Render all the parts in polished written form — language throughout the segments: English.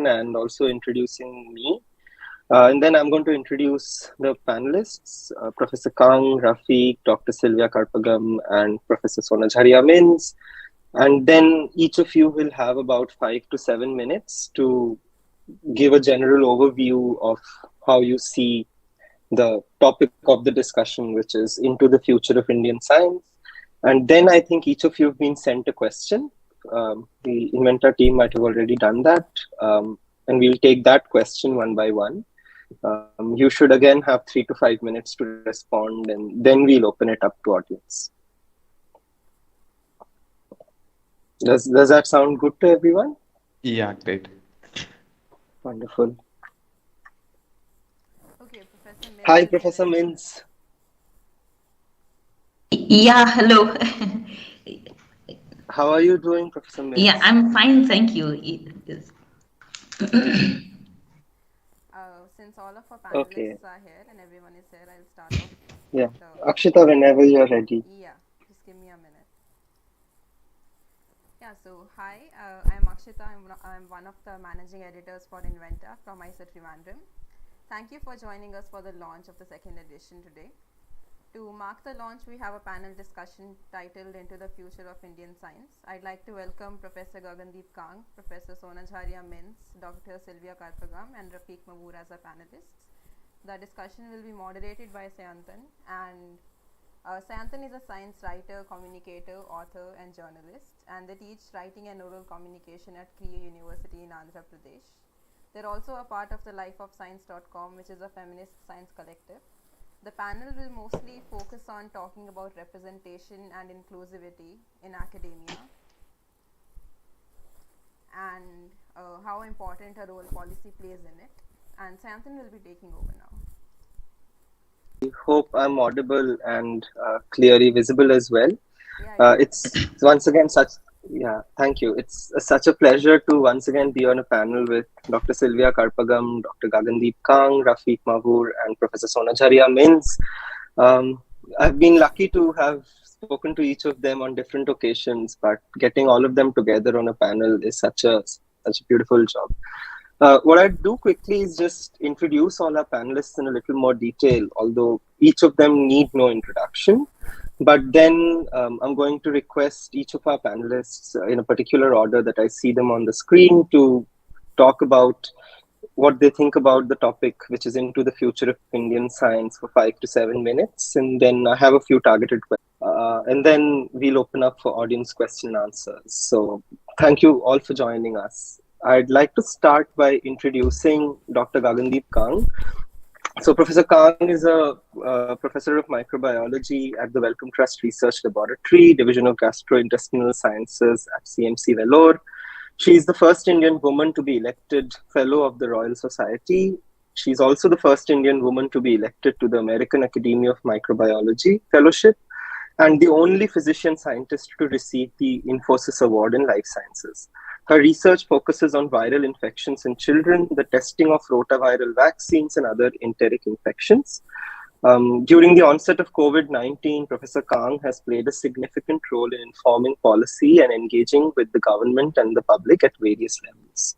and also introducing me. And then I'm going to introduce the panelists, Professor Kang, Rafeeque, Dr. Sylvia Karpagam, and Professor Sonajharia Minz. And then each of you will have about 5 to 7 minutes to give a general overview of how you see the topic of the discussion, which is into the future of Indian science. And then I think each of you have been sent a question. The Inventa team might have already done that. And we'll take that question one by one. You should again have 3 to 5 minutes to respond, and then we'll open it up to audience. Does that sound good to everyone? Yeah, great. Wonderful. Okay, Professor Minz. Hi, Professor Minz. Yeah, hello. How are you doing, Professor Minz? Yeah, I'm fine, thank you. Since all of our panelists are here and everyone is here, I'll start off. Yeah, Akshita, whenever you're ready. Yeah, just give me a minute. Yeah, so hi, I'm Akshita. I'm one of the managing editors for Inventa from ISA Trivandrum. Thank you for joining us for the launch of the second edition today. To mark the launch, we have a panel discussion titled Into the Future of Indian Science. I'd like to welcome Professor Gagandeep Kang, Professor Sonajharia Minz, Dr. Sylvia Karpagam, and Rafeeque Mavoor as our panelists. The discussion will be moderated by Sayantan, and Sayantan is a science writer, communicator, author, and journalist, and they teach writing and oral communication at Kriya University in Andhra Pradesh. They're also a part of the lifeofscience.com, which is a feminist science collective. The panel will mostly focus on talking about representation and inclusivity in academia and how important a role policy plays in it. And Sayantan will be taking over now. I hope I'm audible and clearly visible as well. Yeah, it's once again thank you. It's such a pleasure to once again be on a panel with Dr. Sylvia Karpagam, Dr. Gagandeep Kang, Rafeeque Mavoor, and Professor Sonajharia Minz. I've been lucky to have spoken to each of them on different occasions, but getting all of them together on a panel is such a beautiful job. What I'd do quickly is just introduce all our panelists in a little more detail, although each of them need no introduction. But then I'm going to request each of our panelists in a particular order that I see them on the screen to talk about what they think about the topic, which is into the future of Indian science, for 5 to 7 minutes. And then I have a few targeted questions. And then we'll open up for audience question and answers. So thank you all for joining us. I'd like to start by introducing Dr. Gagandeep Kang. So Professor Kang is a professor of microbiology at the Wellcome Trust Research Laboratory, Division of Gastrointestinal Sciences at CMC Vellore. She is the first Indian woman to be elected Fellow of the Royal Society. She's also the first Indian woman to be elected to the American Academy of Microbiology Fellowship, and the only physician scientist to receive the Infosys Award in Life Sciences. Her research focuses on viral infections in children, the testing of rotaviral vaccines, and other enteric infections. During the onset of COVID-19, Professor Kang has played a significant role in informing policy and engaging with the government and the public at various levels.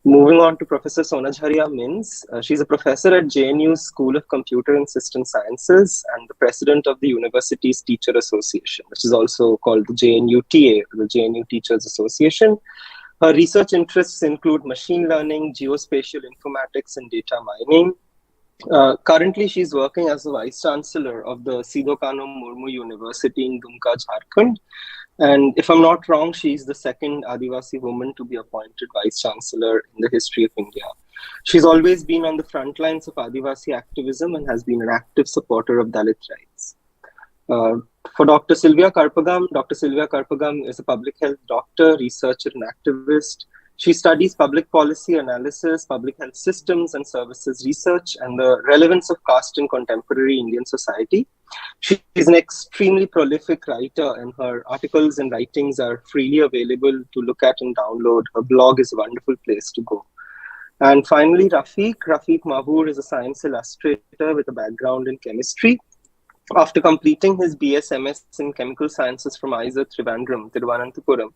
Moving on to Professor Sonajharia Minz. She's a professor at JNU's School of Computer and System Sciences and the president of the university's Teacher Association, which is also called the JNUTA, the JNU Teachers Association. Her research interests include machine learning, geospatial informatics, and data mining. Currently, she's working as the Vice Chancellor of the Sidho Kano Murmu University in Dumka, Jharkhand. And if I'm not wrong, she's the second Adivasi woman to be appointed Vice Chancellor in the history of India. She's always been on the front lines of Adivasi activism and has been an active supporter of Dalit rights. For Dr. Sylvia Karpagam is a public health doctor, researcher, and activist. She studies public policy analysis, public health systems and services research, and the relevance of caste in contemporary Indian society. She is an extremely prolific writer, and her articles and writings are freely available to look at and download. Her blog is a wonderful place to go. And finally, Rafeeque Mavoor is a science illustrator with a background in chemistry. After completing his BS MS in Chemical Sciences from ISA Trivandrum, Thiruvananthapuram,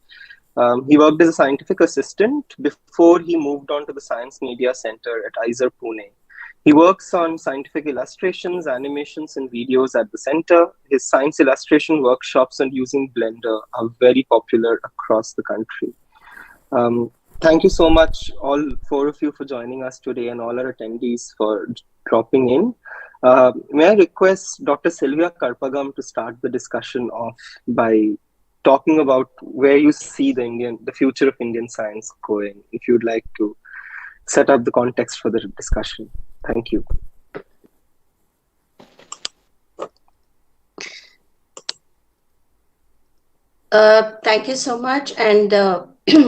He worked as a scientific assistant before he moved on to the Science Media Center at IISER Pune. He works on scientific illustrations, animations, and videos at the center. His science illustration workshops on using Blender are very popular across the country. Thank you so much, all four of you, for joining us today and all our attendees for dropping in. May I request Dr. Sylvia Karpagam to start the discussion off by talking about where you see the future of Indian science going, if you'd like to set up the context for the discussion. Thank you. Thank you so much, and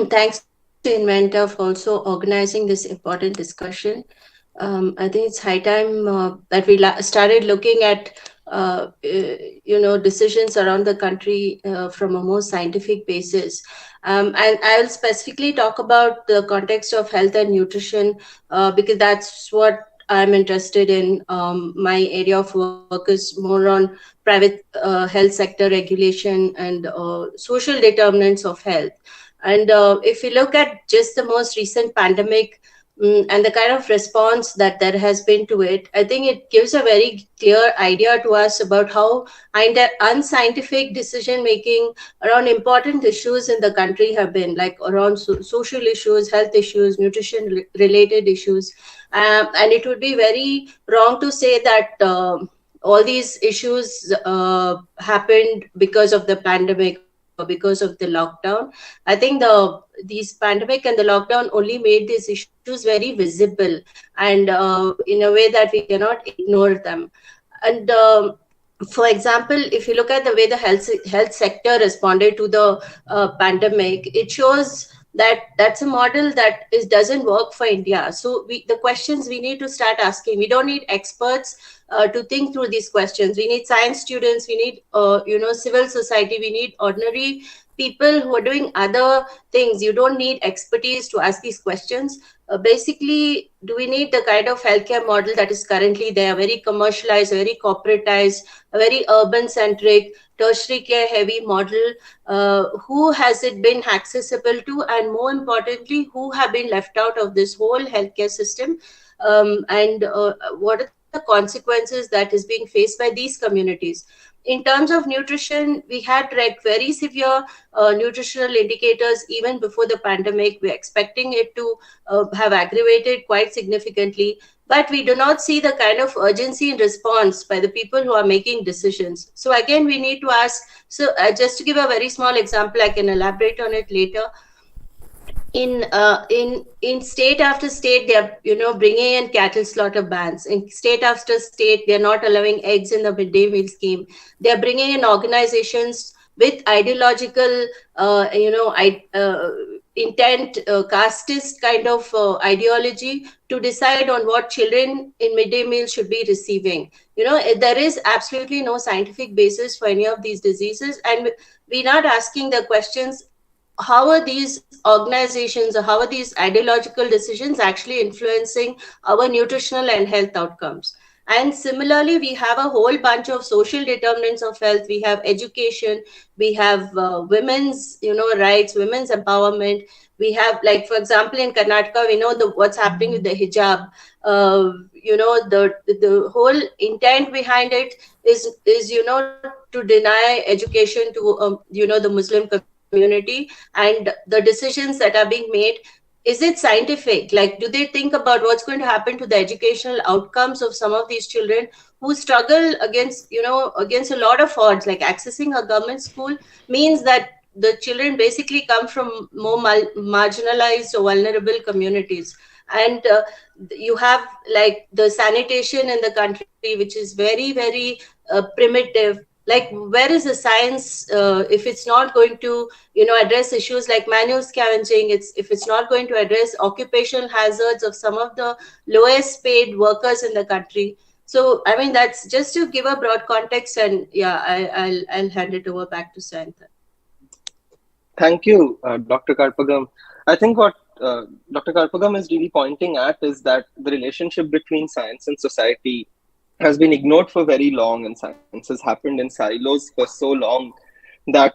thanks to Inventa for also organizing this important discussion. I think it's high time that we started looking at decisions around the country from a more scientific basis. And I'll specifically talk about the context of health and nutrition because that's what I'm interested in. My area of work is more on private health sector regulation and social determinants of health. And if you look at just the most recent pandemic, and the kind of response that there has been to it, I think it gives a very clear idea to us about how unscientific decision making around important issues in the country have been, like around social issues, health issues, nutrition related issues. And it would be very wrong to say that all these issues happened because of the pandemic or because of the lockdown. I think these pandemic and the lockdown only made these issues very visible, and in a way that we cannot ignore them. And for example, if you look at the way the health sector responded to the pandemic, it shows that that's a model that doesn't work for India. So the questions we need to start asking, we don't need experts to think through these questions. We need science students, we need civil society, we need ordinary people who are doing other things. You don't need expertise to ask these questions. Basically, do we need the kind of healthcare model that is currently there, very commercialized, very corporatized, a very urban-centric, tertiary care heavy model? Who has it been accessible to? And more importantly, who have been left out of this whole healthcare system? And what are the consequences that is being faced by these communities? In terms of nutrition, we had very severe nutritional indicators even before the pandemic. We're expecting it to have aggravated quite significantly, but we do not see the kind of urgency in response by the people who are making decisions. So again, we need to ask, so just to give a very small example, I can elaborate on it later. In state after state, they are bringing in cattle slaughter bans. In state after state, they are not allowing eggs in the midday meal scheme. They are bringing in organizations with ideological intent, casteist kind of ideology to decide on what children in midday meal should be receiving. There is absolutely no scientific basis for any of these diseases, and we're not asking the questions, how are these organizations or how are these ideological decisions actually influencing our nutritional and health outcomes? And similarly, we have a whole bunch of social determinants of health. We have education, we have women's rights, women's empowerment. We have, like, for example, in Karnataka, we know what's happening with the hijab. The whole intent behind it is to deny education to the Muslim community, and the decisions that are being made, is it scientific? Like, do they think about what's going to happen to the educational outcomes of some of these children who struggle against a lot of odds? Like, accessing a government school means that the children basically come from more marginalized or vulnerable communities. And you have, like, the sanitation in the country, which is very, very primitive. Like, where is the science if it's not going to address issues like manual scavenging? If it's not going to address occupational hazards of some of the lowest paid workers in the country. So I mean, that's just to give a broad context, and I'll hand it over back to Sayantan. Thank you, Dr. Karpagam. I think what Dr. Karpagam is really pointing at is that the relationship between science and society has been ignored for very long, and science has happened in silos for so long that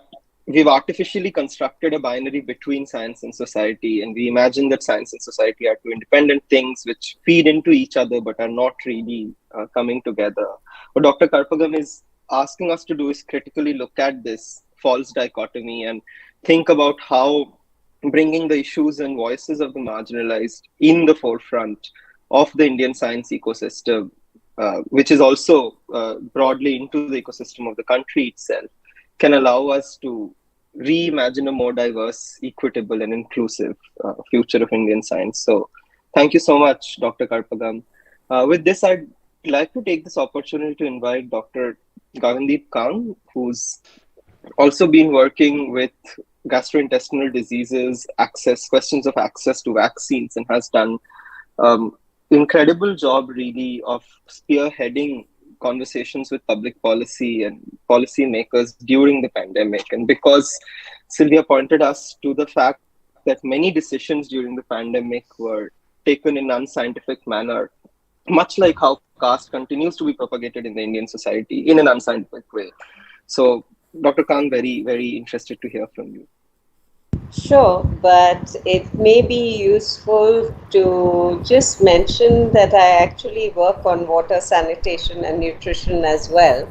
we've artificially constructed a binary between science and society, and we imagine that science and society are two independent things which feed into each other but are not really coming together. What Dr. Karpagam is asking us to do is critically look at this false dichotomy and think about how bringing the issues and voices of the marginalized in the forefront of the Indian science ecosystem, which is also broadly into the ecosystem of the country itself, can allow us to reimagine a more diverse, equitable, and inclusive future of Indian science. So, thank you so much, Dr. Karpagam. With this, I'd like to take this opportunity to invite Dr. Gagandeep Kang, who's also been working with gastrointestinal diseases, questions of access to vaccines, and has done incredible job really of spearheading conversations with public policy and policymakers during the pandemic. And because Sylvia pointed us to the fact that many decisions during the pandemic were taken in an unscientific manner, much like how caste continues to be propagated in the Indian society in an unscientific way. So, Dr. Kang, very, very interested to hear from you. Sure, but it may be useful to just mention that I actually work on water, sanitation, and nutrition as well,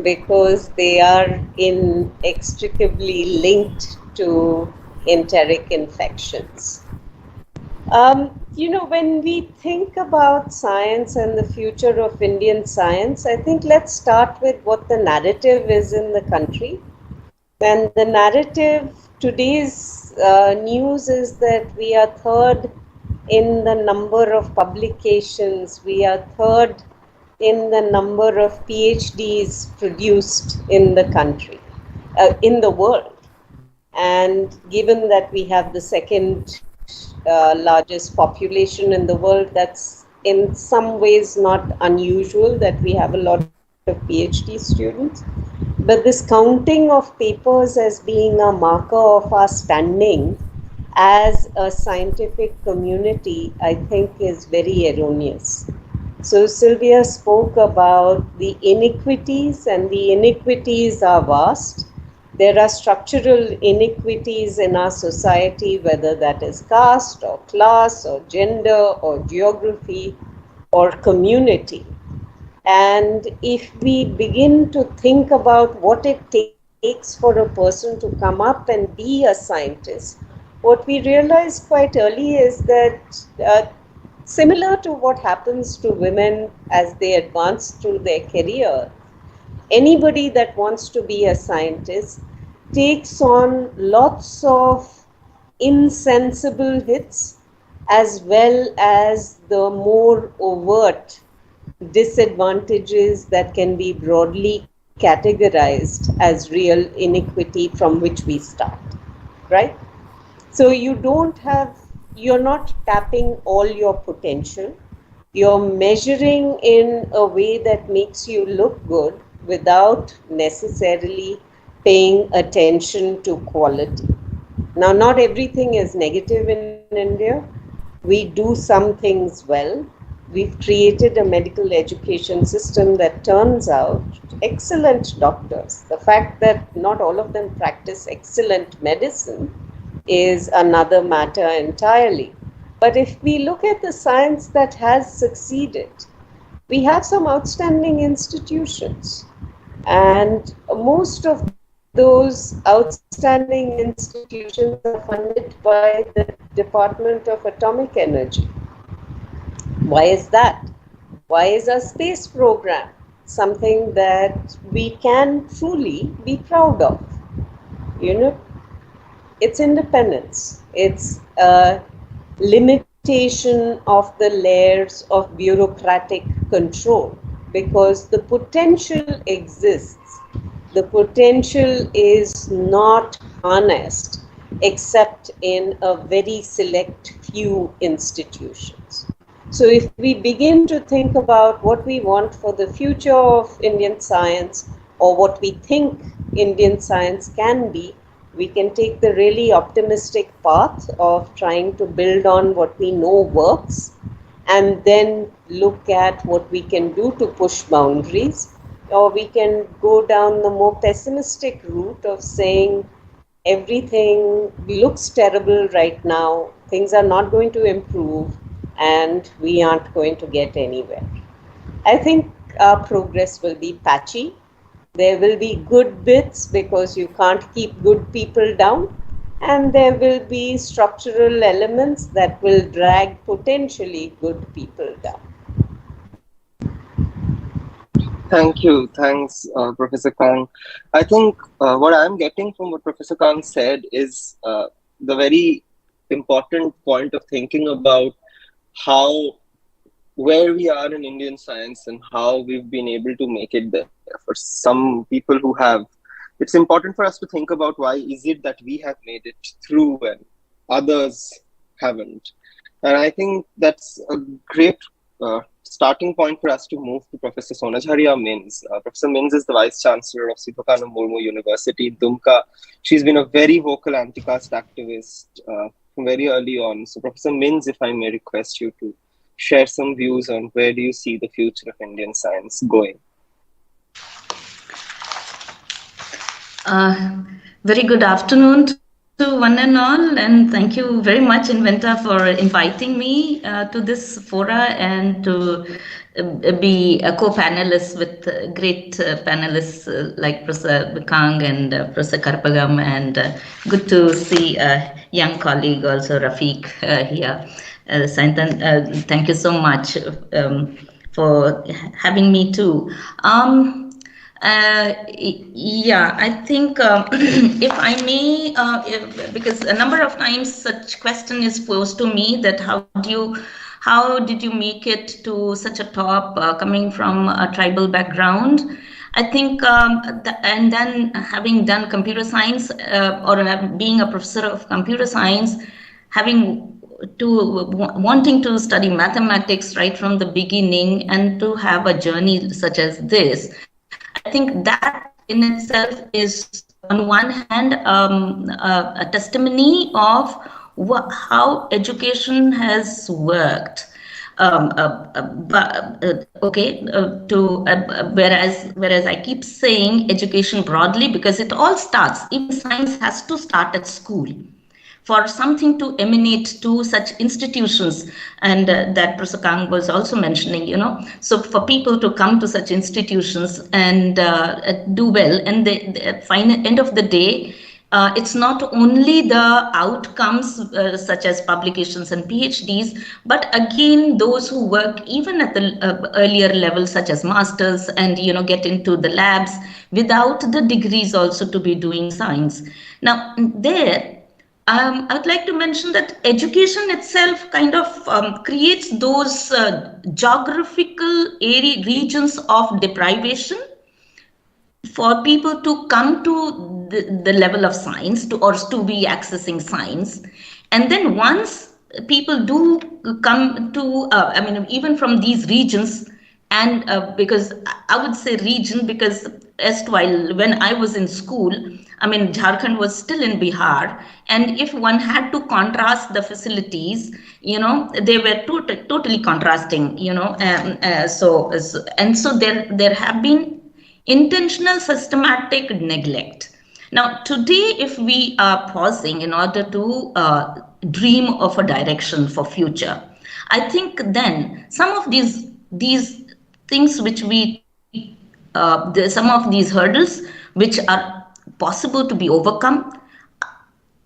because they are inextricably linked to enteric infections. When we think about science and the future of Indian science, I think let's start with what the narrative is in the country. And the narrative, today's news is that we are third in the number of publications, we are third in the number of PhDs produced in the country, in the world. And given that we have the second largest population in the world, that's in some ways not unusual that we have a lot of PhD students. But this counting of papers as being a marker of our standing as a scientific community, I think is very erroneous. So Sylvia spoke about the inequities, and the inequities are vast. There are structural inequities in our society, whether that is caste or class or gender or geography or community. And if we begin to think about what it takes for a person to come up and be a scientist, what we realize quite early is that similar to what happens to women as they advance through their career, anybody that wants to be a scientist takes on lots of insensible hits as well as the more overt disadvantages that can be broadly categorized as real inequity from which we start, right? So you're not tapping all your potential. You're measuring in a way that makes you look good without necessarily paying attention to quality. Now, not everything is negative in India. We do some things well. We've created a medical education system that turns out excellent doctors. The fact that not all of them practice excellent medicine is another matter entirely. But if we look at the science that has succeeded, we have some outstanding institutions. And most of those outstanding institutions are funded by the Department of Atomic Energy. Why is that? Why is our space program something that we can truly be proud of? It's independence. It's a limitation of the layers of bureaucratic control, because the potential exists. The potential is not harnessed except in a very select few institutions. So if we begin to think about what we want for the future of Indian science, or what we think Indian science can be, we can take the really optimistic path of trying to build on what we know works, and then look at what we can do to push boundaries. Or we can go down the more pessimistic route of saying everything looks terrible right now, things are not going to improve, and we aren't going to get anywhere. I think our progress will be patchy. There will be good bits because you can't keep good people down, and there will be structural elements that will drag potentially good people down. Thank you. Thanks, Professor Kang. I think what I'm getting from what Professor Kang said is the very important point of thinking about how, where we are in Indian science and how we've been able to make it there. For some people who have, it's important for us to think about why is it that we have made it through and others haven't. And I think that's a great starting point for us to move to Professor Sonajharia Minz. Professor Minz is the Vice Chancellor of Sipakana Murmu University in Dumka. She's been a very vocal anti-caste activist from very early on. So Professor Minz, if I may request you to share some views on where do you see the future of Indian science going? Very good afternoon to one and all, and thank you very much, Inventa, for inviting me to this fora and to be a co-panelist with great panelists like Professor Kang and Professor Karpagam, and good to see a young colleague also, Rafeeque, here. Sayantan, thank you so much for having me too. Yeah, I think if I may, because a number of times such question is posed to me that how did you make it to such a top coming from a tribal background? I think, and then having done computer science or being a professor of computer science, wanting to study mathematics right from the beginning and to have a journey such as this, I think that in itself is, on one hand, a testimony of how education has worked. Whereas I keep saying education broadly, because it all starts, even science has to start at school. For something to emanate to such institutions, and that Professor Kang was also mentioning, so for people to come to such institutions and do well, and the final end of the day, it's not only the outcomes such as publications and PhDs, but again, those who work even at the earlier level, such as masters, and get into the labs without the degrees also to be doing science. Now, there, I would like to mention that education itself kind of creates those geographical regions of deprivation for people to come to the level of science, or to be accessing science. And then once people do come to, even from these regions, and because I would say region, because erstwhile when I was in school, Jharkhand was still in Bihar, and if one had to contrast the facilities, they were totally contrasting, so there have been intentional systematic neglect. Now, today, if we are pausing in order to dream of a direction for future, I think then some of these things which some of these hurdles which are possible to be overcome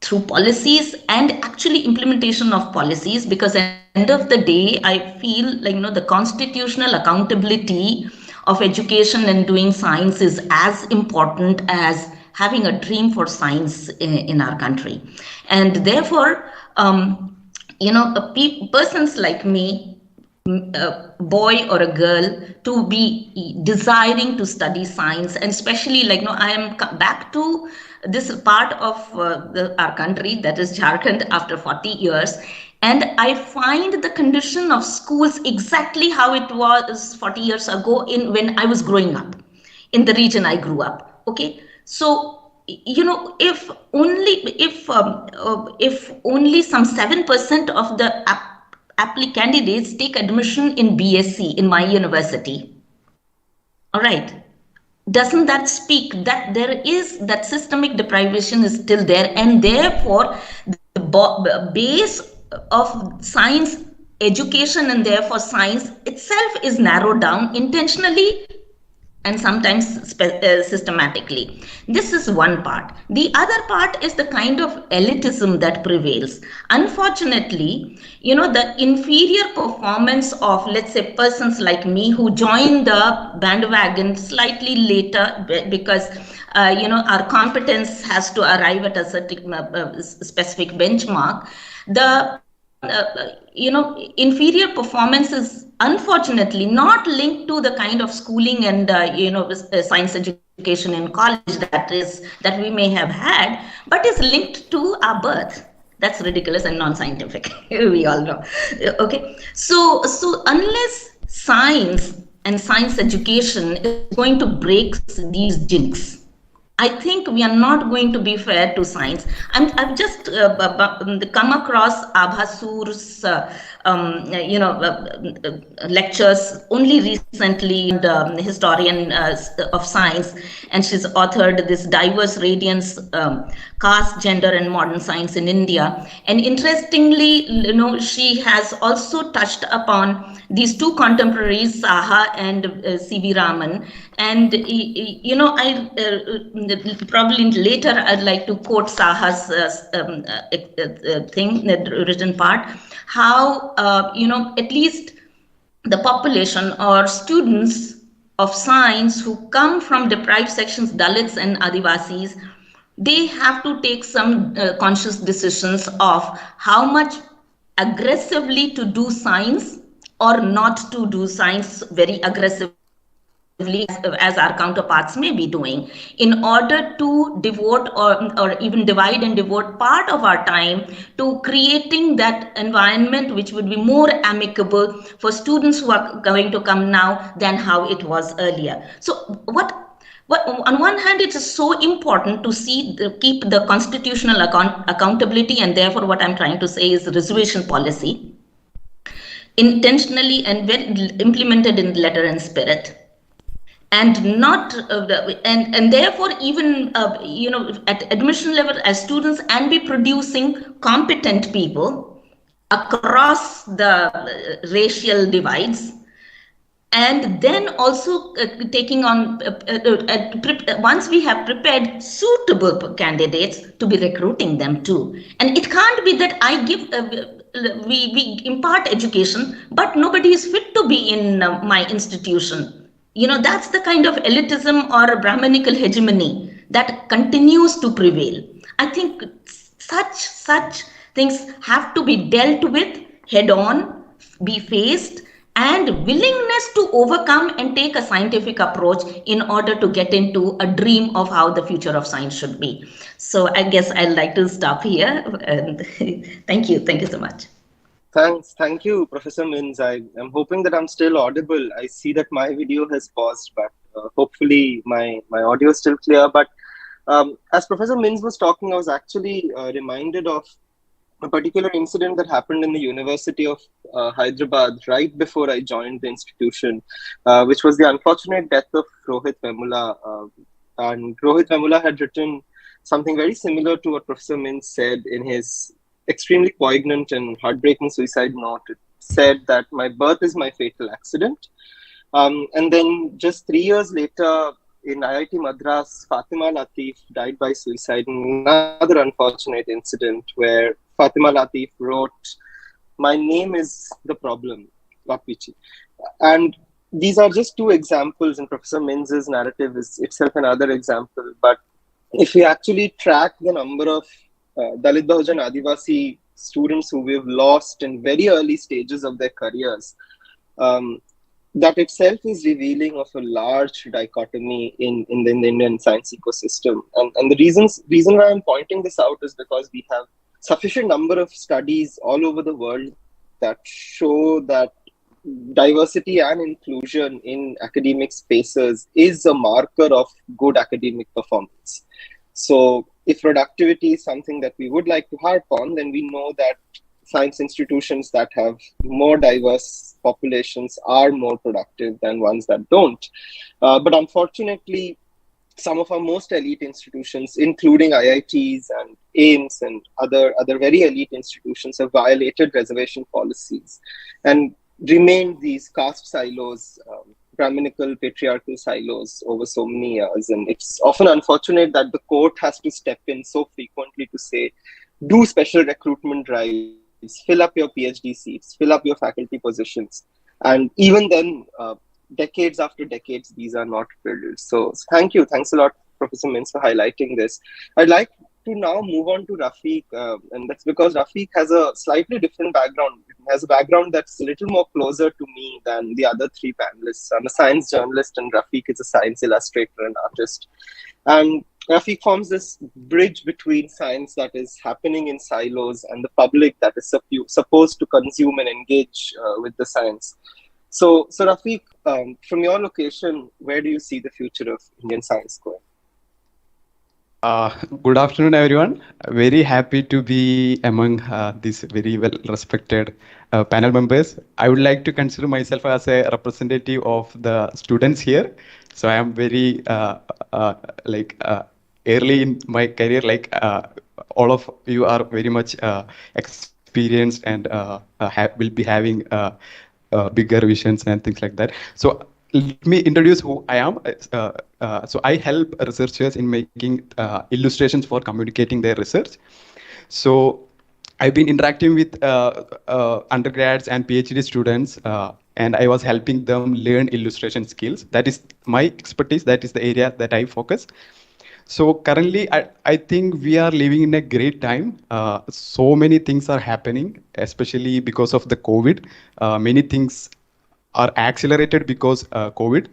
through policies and actually implementation of policies, because at the end of the day, I feel like the constitutional accountability of education and doing science is as important as having a dream for science in our country. And therefore, persons like me, a boy or a girl, to be desiring to study science, and especially I am back to this part of our country, that is Jharkhand, after 40 years, and I find the condition of schools exactly how it was 40 years ago when I was growing up in the region I grew up. Okay, so if only some 7% of the candidates take admission in BSc in my university. All right. doesn't that speak that there is that systemic deprivation is still there, and therefore the base of science education and therefore science itself is narrowed down intentionally and sometimes systematically. This is one part. The other part is the kind of elitism that prevails. Unfortunately, the inferior performance of, let's say, persons like me who joined the bandwagon slightly later because our competence has to arrive at a certain specific benchmark. The inferior performance is unfortunately not linked to the kind of schooling and science education in college that we may have had, but is linked to our birth. That's ridiculous and non-scientific. We all know. Okay, so unless science and science education is going to break these jinx, I think we are not going to be fair to science. I've just come across Abhasur's, lectures only recently, the historian of science, and she's authored this Diverse Radiance, Caste, Gender and Modern Science in India. And interestingly, she has also touched upon these two contemporaries, Saha and C.V. Raman. And, I probably later I'd like to quote Saha's thing, the written part, how, at least the population or students of science who come from deprived sections, Dalits and Adivasis, they have to take some conscious decisions of how much aggressively to do science or not to do science very aggressively as our counterparts may be doing, in order to devote or even divide and devote part of our time to creating that environment which would be more amicable for students who are going to come now than how it was earlier. So what on one hand, it is so important to keep the constitutional accountability, and therefore what I'm trying to say is reservation policy intentionally and implemented in letter and spirit, and not and therefore even at admission level as students, and be producing competent people across the racial divides, and then also taking on once we have prepared suitable candidates, to be recruiting them too. And it can't be that I give we impart education but nobody is fit to be in my institution. That's the kind of elitism or Brahmanical hegemony that continues to prevail. I think such things have to be dealt with head on, be faced, and willingness to overcome and take a scientific approach in order to get into a dream of how the future of science should be. So I guess I'd like to stop here. And thank you so much. Thank you, Professor Minz. I'm hoping that I'm still audible. I see that my video has paused, but hopefully my audio is still clear. But as Professor Minz was talking, I was actually reminded of a particular incident that happened in the University of Hyderabad right before I joined the institution, which was the unfortunate death of Rohit Vemula. And Rohit Vemula had written something very similar to what Professor Minz said in his extremely poignant and heartbreaking suicide note. It said that my birth is my fatal accident. And then just 3 years later, in IIT Madras, Fatima Latif died by suicide in another unfortunate incident where Fatima Latif wrote, "My name is the problem, Vapichi." And these are just two examples, and Professor Minz's narrative is itself another example. But if we actually track the number of Dalit Bahujan Adivasi students who we've lost in very early stages of their careers, that itself is revealing of a large dichotomy in the Indian science ecosystem. And the reason why I'm pointing this out is because we have sufficient number of studies all over the world that show that diversity and inclusion in academic spaces is a marker of good academic performance. So if productivity is something that we would like to harp on, then we know that science institutions that have more diverse populations are more productive than ones that don't. But unfortunately, some of our most elite institutions, including IITs and AIMS and other very elite institutions, have violated reservation policies and remained these caste silos, Brahminical patriarchal silos over so many years. And it's often unfortunate that the court has to step in so frequently to say, do special recruitment drives, fill up your PhD seats, fill up your faculty positions. And even then, decades after decades, these are not filled. So thank you. Thanks a lot, Professor Minz, for highlighting this. I'd like to now move on to Rafeeque, and that's because Rafeeque has a slightly different background. He has a background that's a little more closer to me than the other three panelists. I'm a science journalist, and Rafeeque is a science illustrator and artist. And Rafeeque forms this bridge between science that is happening in silos and the public that is supposed to consume and engage with the science. So Rafeeque, from your location, where do you see the future of Indian science going? Good afternoon, everyone. Very happy to be among these very well-respected panel members. I would like to consider myself as a representative of the students here. So I am very early in my career, all of you are very much experienced and will be having bigger visions and things like that. So let me introduce who I am. So I help researchers in making illustrations for communicating their research. So I've been interacting with undergrads and PhD students, and I was helping them learn illustration skills. That is my expertise. That is the area that I focus. So currently, I think we are living in a great time. So many things are happening, especially because of the COVID. Many things are accelerated because COVID.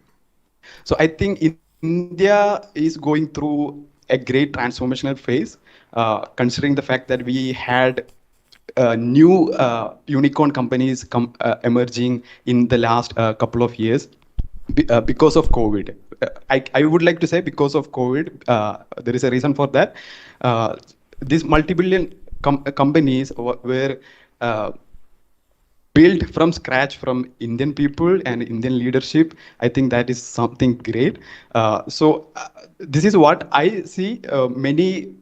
So I think India is going through a great transformational phase, considering the fact that we had new unicorn companies emerging in the last couple of years because of COVID. I would like to say because of COVID, there is a reason for that. These multi-billion companies were built from scratch from Indian people and Indian leadership. I think that is something great. This is what I see. Many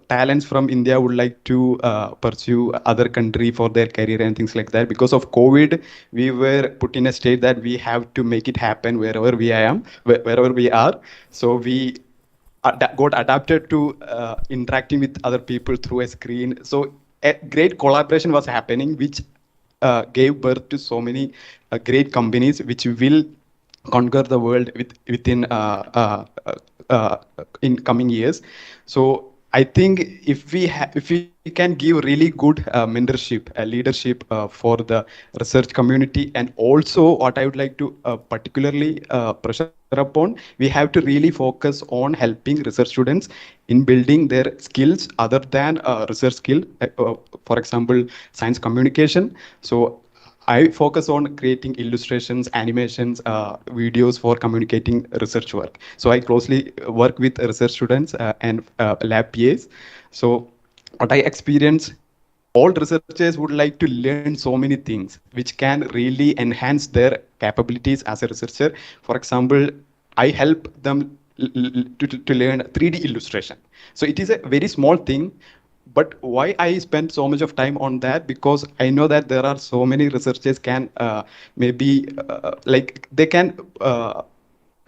talents from India would like to pursue other country for their career and things like that. Because of COVID, we were put in a state that we have to make it happen wherever we are. So we got adapted to interacting with other people through a screen. So a great collaboration was happening, which gave birth to so many great companies which will conquer the world within in coming years. So I think if we can give really good mentorship, leadership for the research community, and also what I would like to particularly pressure upon, we have to really focus on helping research students in building their skills other than research skill. For example, science communication. So I focus on creating illustrations, animations, videos for communicating research work. So I closely work with research students and lab PAs. So what I experience, all researchers would like to learn so many things which can really enhance their capabilities as a researcher. For example, I help them to learn 3D illustration. So it is a very small thing. But why I spend so much of time on that? Because I know that there are so many researchers can they can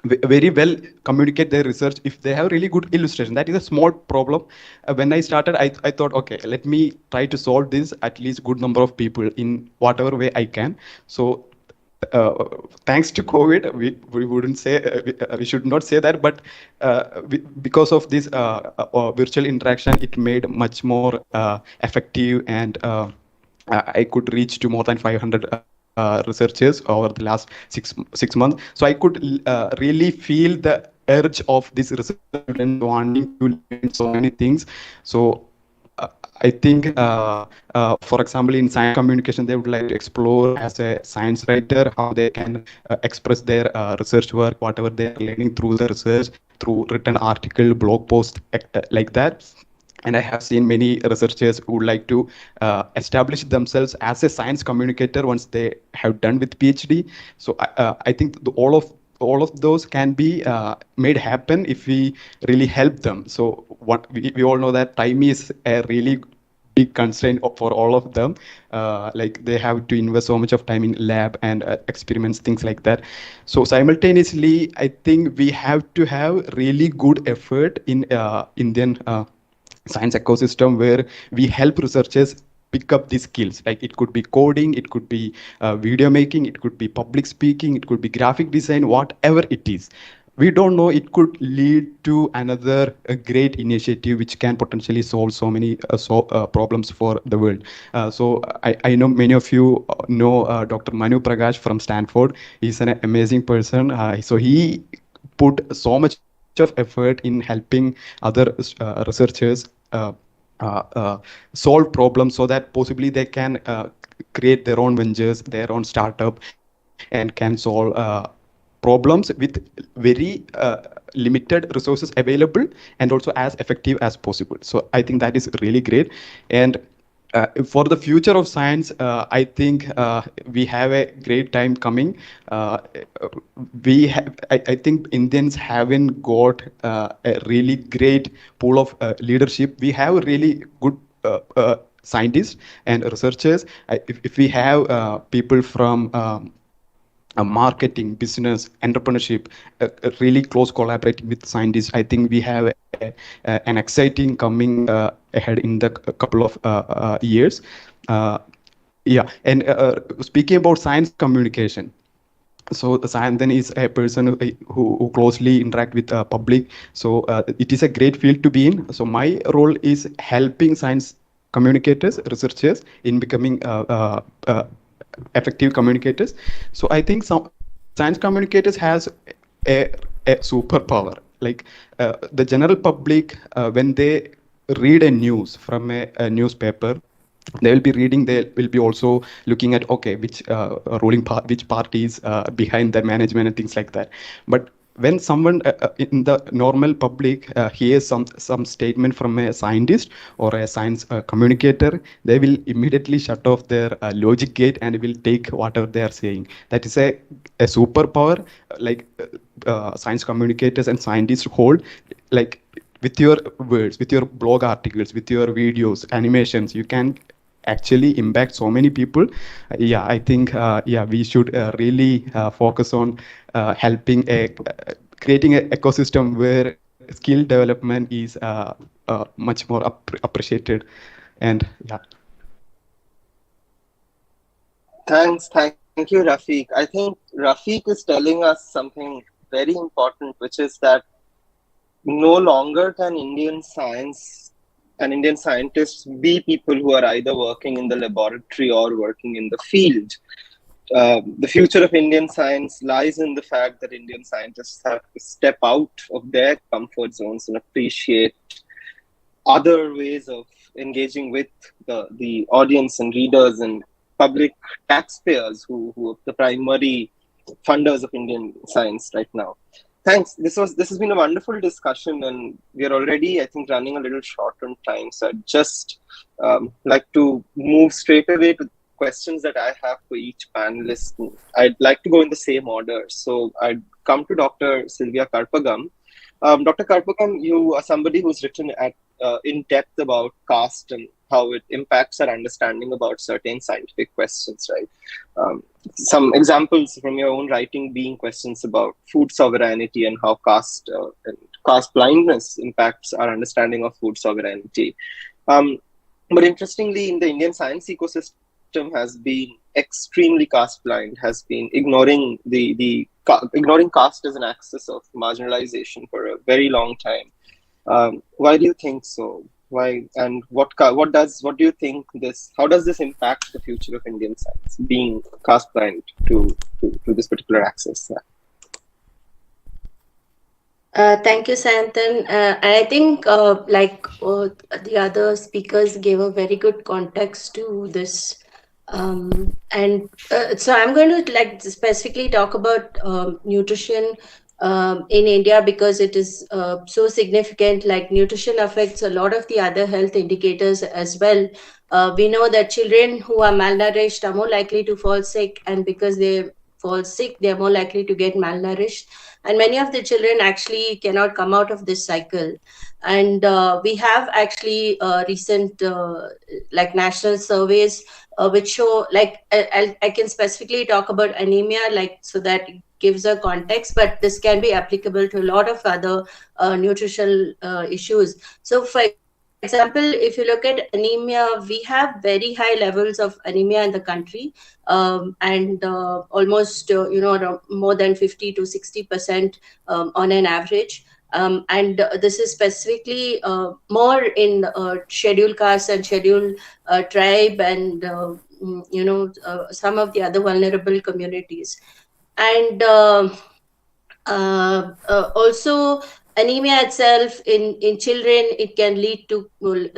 very well communicate their research if they have really good illustration. That is a small problem. When I started, I thought, okay, let me try to solve this at least good number of people in whatever way I can. So thanks to COVID, we wouldn't say, we should not say that, but because of this virtual interaction, it made much more effective, and I could reach to more than 500 researchers over the last six months. So I could really feel the urge of this research student wanting to learn so many things. So I think, for example, in science communication, they would like to explore as a science writer how they can express their research work, whatever they are learning through the research, through written article, blog post, like that. And I have seen many researchers who would like to establish themselves as a science communicator once they have done with PhD. So I think all of all of those can be made happen if we really help them. So what we all know that time is a really big constraint for all of them. Like they have to invest so much of time in lab and experiments, things like that. So simultaneously, I think we have to have really good effort in Indian science ecosystem where we help researchers pick up these skills. Like it could be coding, it could be video making, it could be public speaking, it could be graphic design, whatever it is. We don't know, it could lead to another great initiative which can potentially solve so many problems for the world. I know many of you know Dr. Manu Prakash from Stanford. He's an amazing person. So he put so much of effort in helping other researchers solve problems so that possibly they can create their own ventures, their own startup, and can solve problems with very limited resources available and also as effective as possible. So I think that is really great. And for the future of science, I think we have a great time coming. I think Indians haven't got a really great pool of leadership. We have really good scientists and researchers. If we have people from marketing, business, entrepreneurship, really close collaborating with scientists, I think we have an exciting coming ahead in the couple of years. Yeah, and speaking about science communication. So Sayantan is a person who closely interact with public. So it is a great field to be in. So my role is helping science communicators, researchers in becoming effective communicators. So I think some science communicators has a superpower. Like the general public, when they read a news from a newspaper, they will be reading, they will be also looking at, okay, which which parties behind their management and things like that. But when someone in the normal public hears some statement from a scientist or a science communicator, they will immediately shut off their logic gate and will take whatever they are saying. That is a superpower, like science communicators and scientists hold. Like with your words, with your blog articles, with your videos, animations, you can actually impact so many people. Yeah, I think we should really focus on helping creating an ecosystem where skill development is much more appreciated. And yeah. Thank you, Rafeeque. I think Rafeeque is telling us something very important, which is that no longer can Indian science and Indian scientists be people who are either working in the laboratory or working in the field. The future of Indian science lies in the fact that Indian scientists have to step out of their comfort zones and appreciate other ways of engaging with the audience and readers and public taxpayers who are the primary funders of Indian science right now. Thanks. This has been a wonderful discussion, and we're already, I think, running a little short on time. So I'd just like to move straight away to questions that I have for each panelist. I'd like to go in the same order. So I'd come to Dr. Sylvia Karpagam. Dr. Karpagam, you are somebody who's written in depth about caste and how it impacts our understanding about certain scientific questions, right? Some examples from your own writing being questions about food sovereignty and how caste and caste blindness impacts our understanding of food sovereignty. But interestingly, in the Indian science ecosystem has been extremely caste blind, has been ignoring ignoring caste as an axis of marginalization for a very long time. Why do you think so? Why, and what do you think how does this impact the future of Indian science, being caste blind to this particular axis? Thank you, Sayantan. I think the other speakers gave a very good context to this. So I'm going to specifically talk about nutrition in India, because it is so significant. Like, nutrition affects a lot of the other health indicators as well. We know that children who are malnourished are more likely to fall sick, and because they fall sick, they're more likely to get malnourished, and many of the children actually cannot come out of this cycle. And we have actually recent like national surveys which show, like I can specifically talk about anemia, like so that it gives a context, but this can be applicable to a lot of other nutritional issues. So for example, if you look at anemia, we have very high levels of anemia in the country, and almost more than 50 to 60% on an average. And this is specifically more in scheduled castes and scheduled tribe, and some of the other vulnerable communities. And also anemia itself in children, it can lead to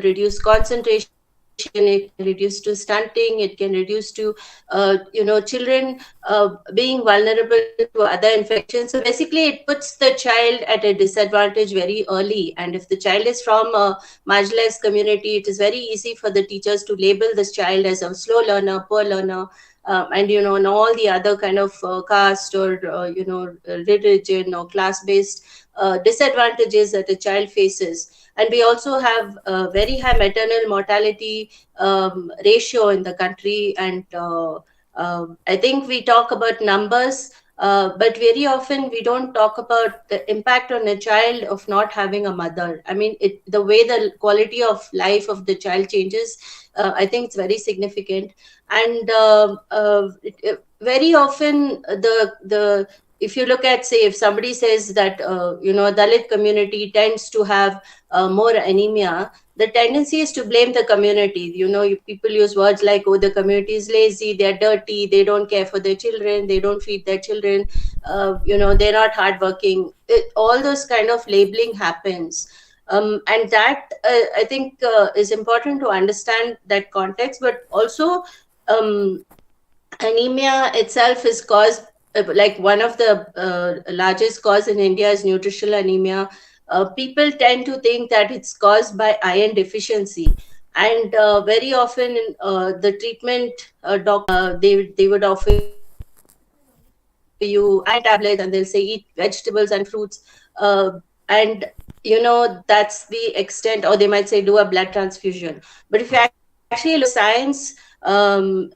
reduced concentration, it can reduce to stunting, it can reduce to children being vulnerable to other infections. So basically it puts the child at a disadvantage very early, and if the child is from a marginalized community, it is very easy for the teachers to label this child as a slow learner, poor learner, and all the other kind of caste or religion or class-based disadvantages that a child faces. And we also have a very high maternal mortality ratio in the country. And I think we talk about numbers, but very often we don't talk about the impact on a child of not having a mother. I mean, the way the quality of life of the child changes, I think it's very significant. And very often if you look at, say, if somebody says that Dalit community tends to have more anemia, the tendency is to blame the community. People use words like, oh, the community is lazy, they're dirty, they don't care for their children, they don't feed their children, they're not hardworking. All those kind of labeling happens. And that I think is important to understand that context. But also anemia itself is caused, like one of the largest cause in India is nutritional anemia. People tend to think that it's caused by iron deficiency, and very often the treatment they would offer you iron tablets, and they'll say eat vegetables and fruits, and that's the extent. Or they might say do a blood transfusion. But if you actually look at science,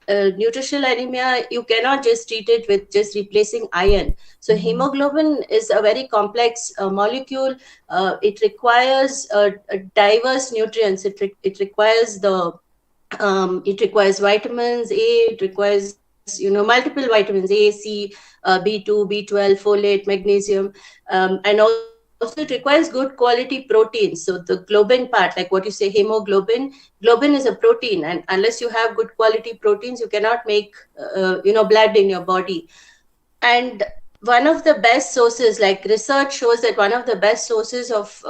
nutritional anemia, you cannot just treat it with just replacing iron. So hemoglobin is a very complex molecule. It requires diverse nutrients. It requires vitamins A, it requires multiple vitamins A, C, B2, B12, folate, magnesium, and also it requires good quality proteins. So the globin part, like what you say, hemoglobin, globin is a protein, and unless you have good quality proteins, you cannot make blood in your body. And one of the best sources, like research shows that one of the best sources of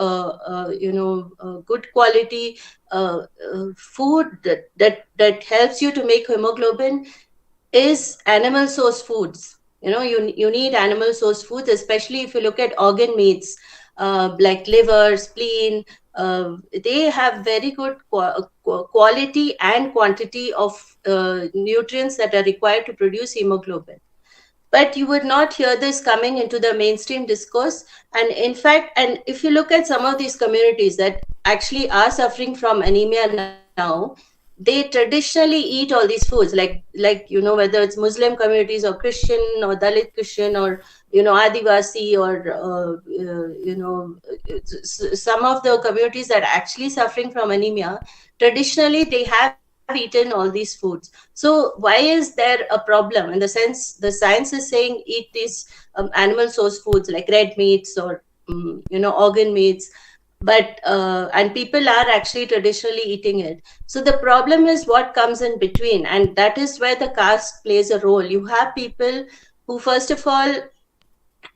good quality food that helps you to make hemoglobin is animal source foods. You need animal source foods, especially if you look at organ meats, like liver, spleen. They have very good quality and quantity of nutrients that are required to produce hemoglobin. But you would not hear this coming into the mainstream discourse. And in fact, and if you look at some of these communities that actually are suffering from anemia now, they traditionally eat all these foods, like whether it's Muslim communities or Christian or Dalit Christian or Adivasi or some of the communities that are actually suffering from anemia, traditionally they have eaten all these foods. So why is there a problem? In the sense, the science is saying eat these animal source foods like red meats or organ meats, but and people are actually traditionally eating it. So the problem is what comes in between, and that is where the caste plays a role. You have people who first of all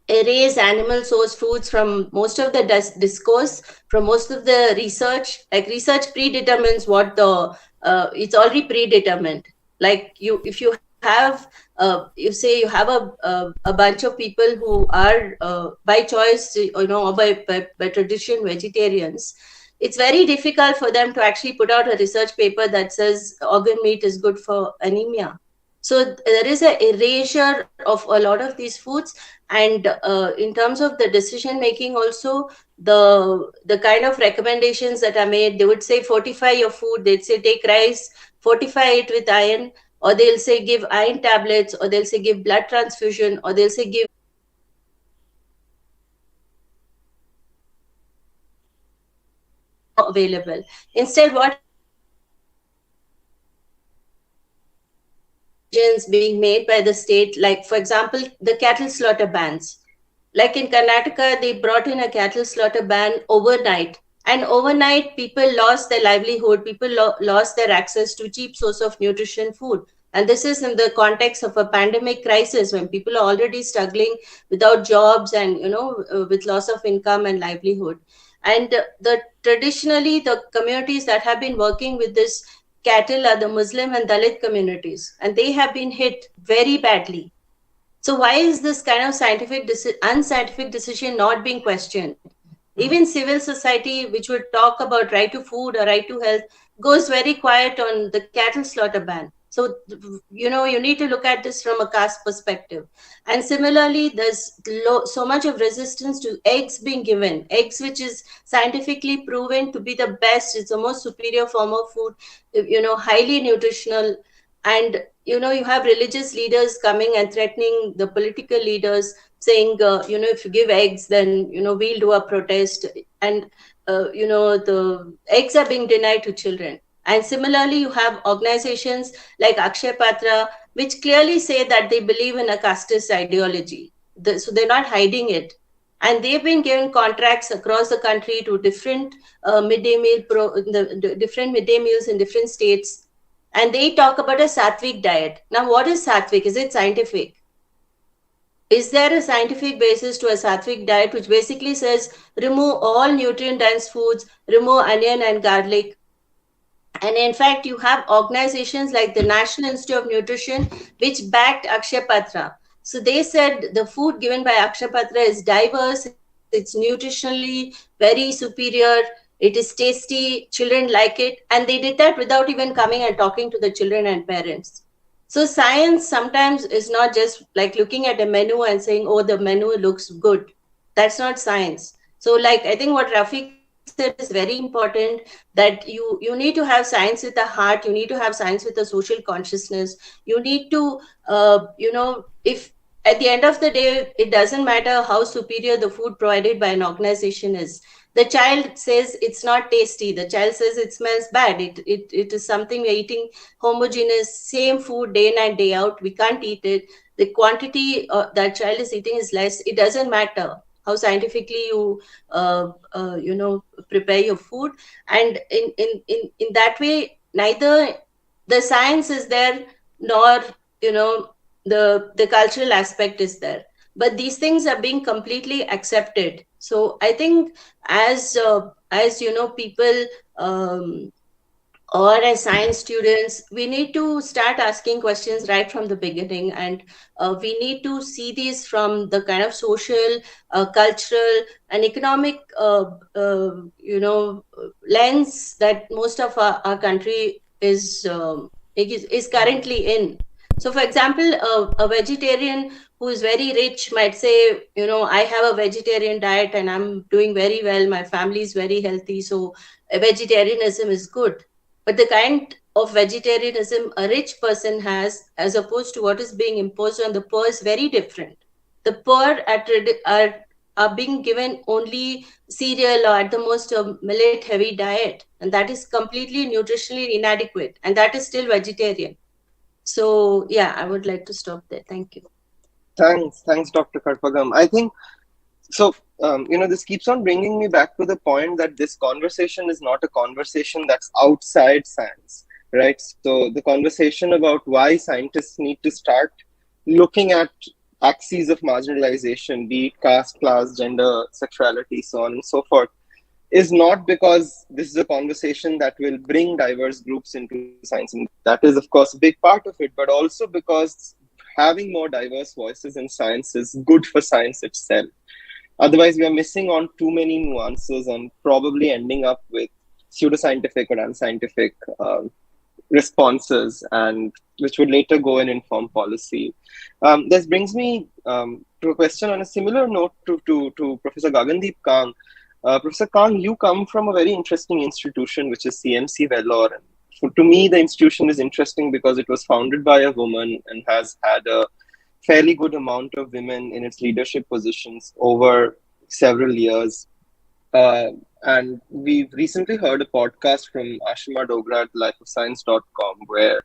erase animal source foods from most of the discourse, from most of the research. Like research predetermines what it's already predetermined. Like if you have you say you have a bunch of people who are by choice or by tradition vegetarians, it's very difficult for them to actually put out a research paper that says organ meat is good for anemia. So there is an erasure of a lot of these foods. And in terms of the decision making also, the kind of recommendations that are made, they would say fortify your food. They'd say take rice, fortify it with iron, or they'll say give iron tablets, or they'll say give blood transfusion, or they'll say give available. Instead, what being made by the state, like for example, the cattle slaughter bans. Like in Karnataka, they brought in a cattle slaughter ban overnight. And overnight, people lost their livelihood, people lost their access to cheap source of nutrition food. And this is in the context of a pandemic crisis when people are already struggling without jobs and, with loss of income and livelihood. And the traditionally, the communities that have been working with this cattle are the Muslim and Dalit communities, and they have been hit very badly. So why is this kind of unscientific decision not being questioned? Even civil society, which would talk about right to food or right to health, goes very quiet on the cattle slaughter ban. So, you need to look at this from a caste perspective. And similarly, there's so much of resistance to eggs being given. Eggs, which is scientifically proven to be the best, it's the most superior form of food, highly nutritional. And, you have religious leaders coming and threatening the political leaders, saying, if you give eggs, then, we'll do a protest. And, the eggs are being denied to children. And similarly, you have organizations like Akshay Patra, which clearly say that they believe in a casteist ideology. So they're not hiding it. And they've been given contracts across the country to different midday meals in different states. And they talk about a sattvic diet. Now, what is sattvic? Is it scientific? Is there a scientific basis to a sattvic diet, which basically says remove all nutrient-dense foods, remove onion and garlic? And in fact, you have organizations like the National Institute of Nutrition, which backed Akshay Patra. So they said the food given by Akshay Patra is diverse, it's nutritionally very superior, it is tasty, children like it. And they did that without even coming and talking to the children and parents. So science sometimes is not just like looking at a menu and saying, oh, the menu looks good. That's not science. So like, I think what Rafeeque said is very important, that you need to have science with a heart. You need to have science with a social consciousness. You need to, if at the end of the day, it doesn't matter how superior the food provided by an organization is. The child says it's not tasty. The child says it smells bad. It is something we're eating homogeneous, same food day in and day out. We can't eat it. The quantity that child is eating is less. It doesn't matter how scientifically you prepare your food. And in that way, neither the science is there nor the cultural aspect is there. But these things are being completely accepted. So I think as people or as science students, we need to start asking questions right from the beginning. And we need to see these from the kind of social, cultural, and economic, lens that most of our country is currently in. So, for example, a vegetarian who is very rich might say, I have a vegetarian diet and I'm doing very well. My family is very healthy. So vegetarianism is good. But the kind of vegetarianism a rich person has, as opposed to what is being imposed on the poor, is very different. The poor are being given only cereal or at the most a millet-heavy diet. And that is completely nutritionally inadequate. And that is still vegetarian. So, yeah, I would like to stop there. Thank you. Thanks, Dr. Karpagam. I think, so, this keeps on bringing me back to the point that this conversation is not a conversation that's outside science, right? So the conversation about why scientists need to start looking at axes of marginalization, be it caste, class, gender, sexuality, so on and so forth, is not because this is a conversation that will bring diverse groups into science. And that is, of course, a big part of it, but also because having more diverse voices in science is good for science itself. Otherwise, we are missing on too many nuances and probably ending up with pseudoscientific or unscientific responses, and which would later go and inform policy. This brings me to a question on a similar note to Professor Gagandeep Kang. Professor Kang, you come from a very interesting institution, which is CMC Vellore. To me, the institution is interesting because it was founded by a woman and has had a fairly good amount of women in its leadership positions over several years. And we've recently heard a podcast from Ashima Dogra at lifeofscience.com, where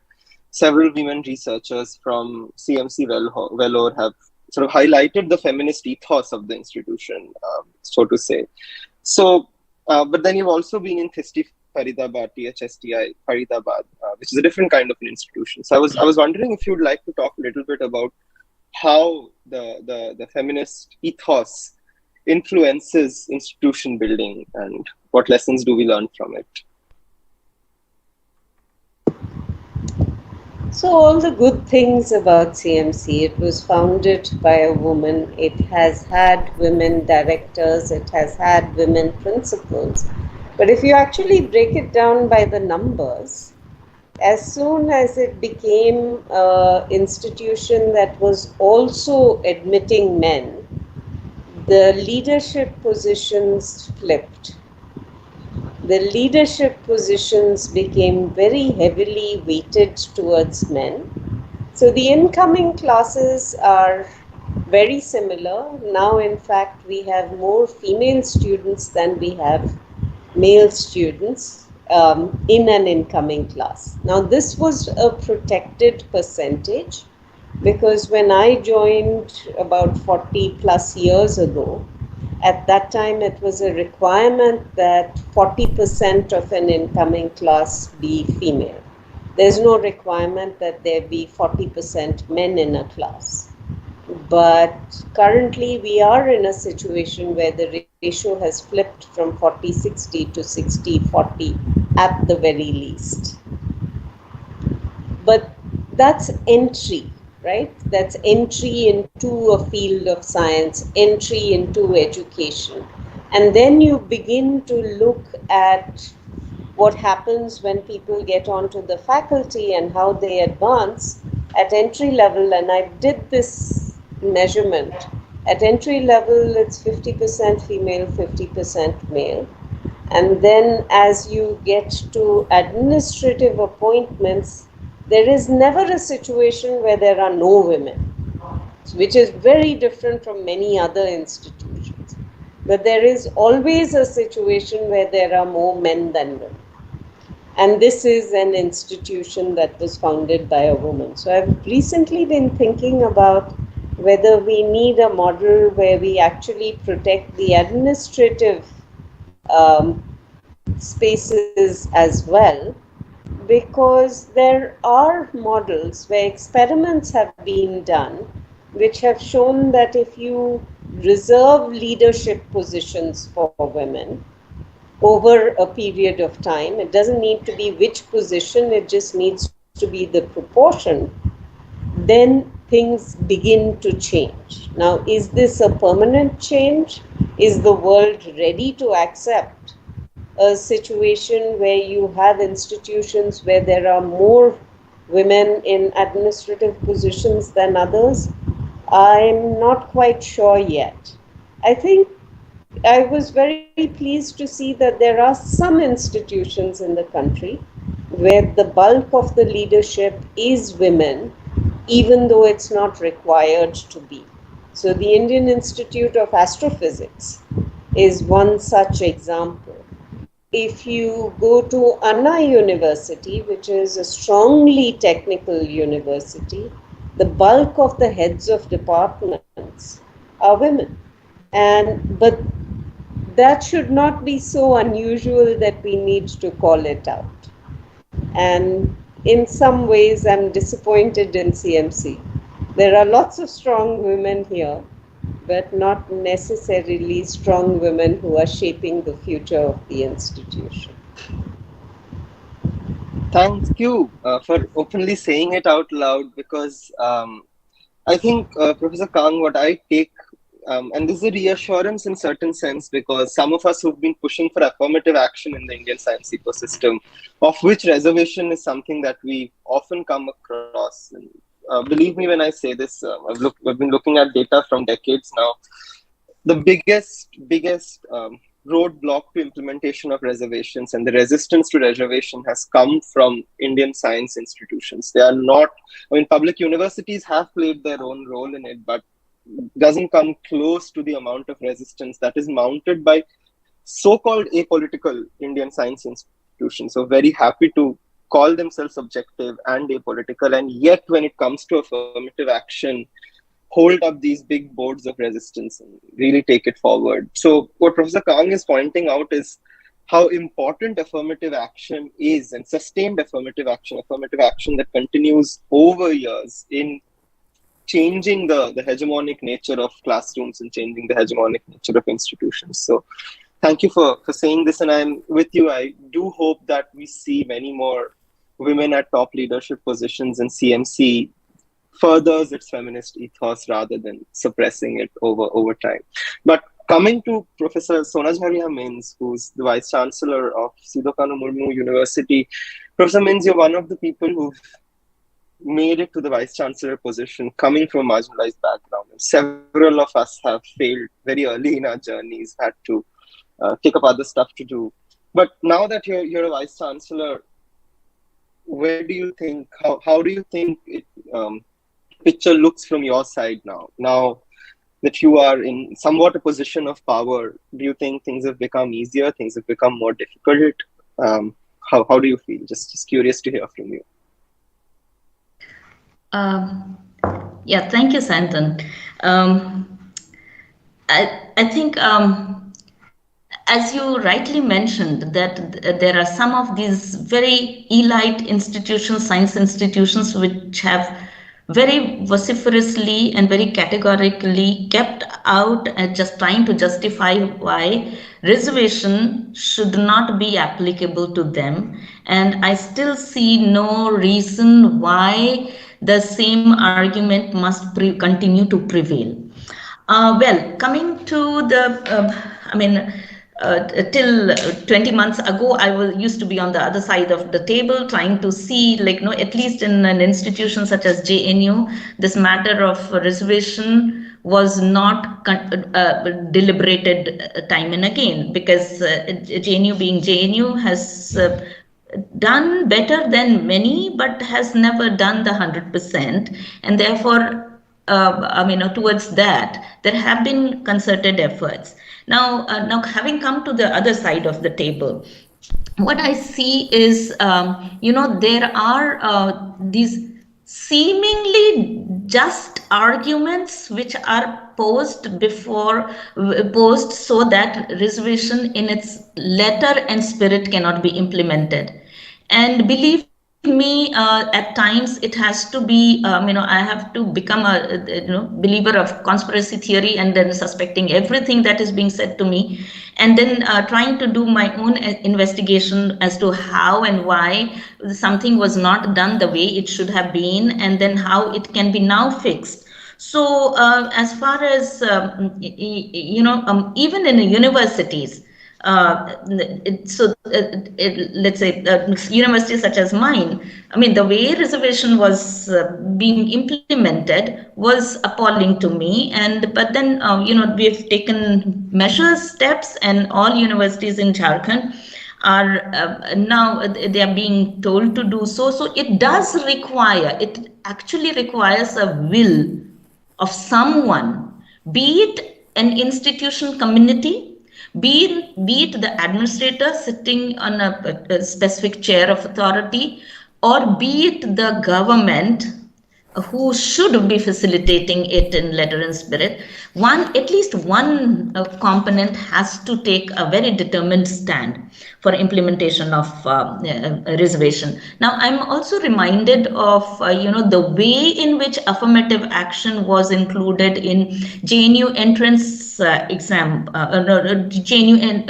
several women researchers from CMC Vellore have sort of highlighted the feminist ethos of the institution, so to say. So, but then you've also been in THISTI Faridabad, THSTI Faridabad, which is a different kind of an institution. So I was wondering if you'd like to talk a little bit about how the feminist ethos influences institution building and what lessons do we learn from it? So all the good things about CMC, it was founded by a woman, it has had women directors, it has had women principals. But if you actually break it down by the numbers, as soon as it became an institution that was also admitting men, the leadership positions flipped. The leadership positions became very heavily weighted towards men. So the incoming classes are very similar. Now, in fact, we have more female students than we have male students in an incoming class. Now, this was a protected percentage because when I joined about 40 plus years ago, at that time, it was a requirement that 40% of an incoming class be female. There's no requirement that there be 40% men in a class. But currently, we are in a situation where the ratio has flipped from 40-60 to 60-40 at the very least. But that's entry. Right? That's entry into a field of science, entry into education. And then you begin to look at what happens when people get onto the faculty and how they advance at entry level. And I did this measurement. At entry level, it's 50% female, 50% male. And then as you get to administrative appointments, there is never a situation where there are no women, which is very different from many other institutions. But there is always a situation where there are more men than women. And this is an institution that was founded by a woman. So I've recently been thinking about whether we need a model where we actually protect the administrative spaces as well, because there are models where experiments have been done which have shown that if you reserve leadership positions for women over a period of time, it doesn't need to be which position, it just needs to be the proportion, then things begin to change. Now, is this a permanent change? Is the world ready to accept a situation where you have institutions where there are more women in administrative positions than others? I'm not quite sure yet. I think I was very pleased to see that there are some institutions in the country where the bulk of the leadership is women, even though it's not required to be. So the Indian Institute of Astrophysics is one such example. If you go to Anna University, which is a strongly technical university, the bulk of the heads of departments are women. But that should not be so unusual that we need to call it out. And in some ways, I'm disappointed in CMC. There are lots of strong women here, but not necessarily strong women who are shaping the future of the institution. Thank you for openly saying it out loud, because I think, Professor Kang, what I take and this is a reassurance in certain sense, because some of us who've been pushing for affirmative action in the Indian science ecosystem, of which reservation is something that we often come across. And, believe me when I say this, I've been looking at data from decades now. The biggest roadblock to implementation of reservations and the resistance to reservation has come from Indian science institutions. They are not, I mean, public universities have played their own role in it, but doesn't come close to the amount of resistance that is mounted by so-called apolitical Indian science institutions. So very happy to call themselves objective and apolitical, and yet when it comes to affirmative action, hold up these big boards of resistance and really take it forward. So what Professor Kang is pointing out is how important affirmative action is, and sustained affirmative action that continues over years in changing the hegemonic nature of classrooms and changing the hegemonic nature of institutions. So thank you for saying this, and I'm with you. I do hope that we see many more women at top leadership positions, in CMC furthers its feminist ethos rather than suppressing it over time. But coming to Professor Sonajharia Minz, who's the Vice Chancellor of Sidokano Murmu University. Professor Minz, you're one of the people who've made it to the Vice Chancellor position coming from a marginalized background. And several of us have failed very early in our journeys, had to take up other stuff to do. But now that you're a Vice Chancellor, where do you think, how do you think it, picture looks from your side now that you are in somewhat a position of power? Do you think things have become easier, things have become more difficult? How do you feel? Just curious to hear from you. Yeah, thank you, Sayantan. I think, as you rightly mentioned, that there are some of these very elite institutions, science institutions, which have very vociferously and very categorically kept out and just trying to justify why reservation should not be applicable to them. And I still see no reason why the same argument must continue to prevail. Well, coming to the, till 20 months ago, I used to be on the other side of the table trying to see, at least in an institution such as JNU, this matter of reservation was not deliberated time and again, because JNU being JNU has done better than many, but has never done the 100%. And therefore, towards that, there have been concerted efforts. Now having come to the other side of the table, what I see is, there are these seemingly just arguments which are posed so that reservation in its letter and spirit cannot be implemented. And believe me, at times it has to be, I have to become a believer of conspiracy theory, and then suspecting everything that is being said to me, and then trying to do my own investigation as to how and why something was not done the way it should have been, and then how it can be now fixed. So as far as, even in universities, let's say universities such as mine, the way reservation was being implemented was appalling to me. But then we've taken steps, and all universities in Jharkhand are now they are being told to do so. So it actually requires a will of someone, be it an institution community, be it the administrator sitting on a specific chair of authority, or be it the government who should be facilitating it in letter and spirit. At least one component has to take a very determined stand. for implementation of reservation. Now, I'm also reminded of the way in which affirmative action was included in JNU entrance exam, JNU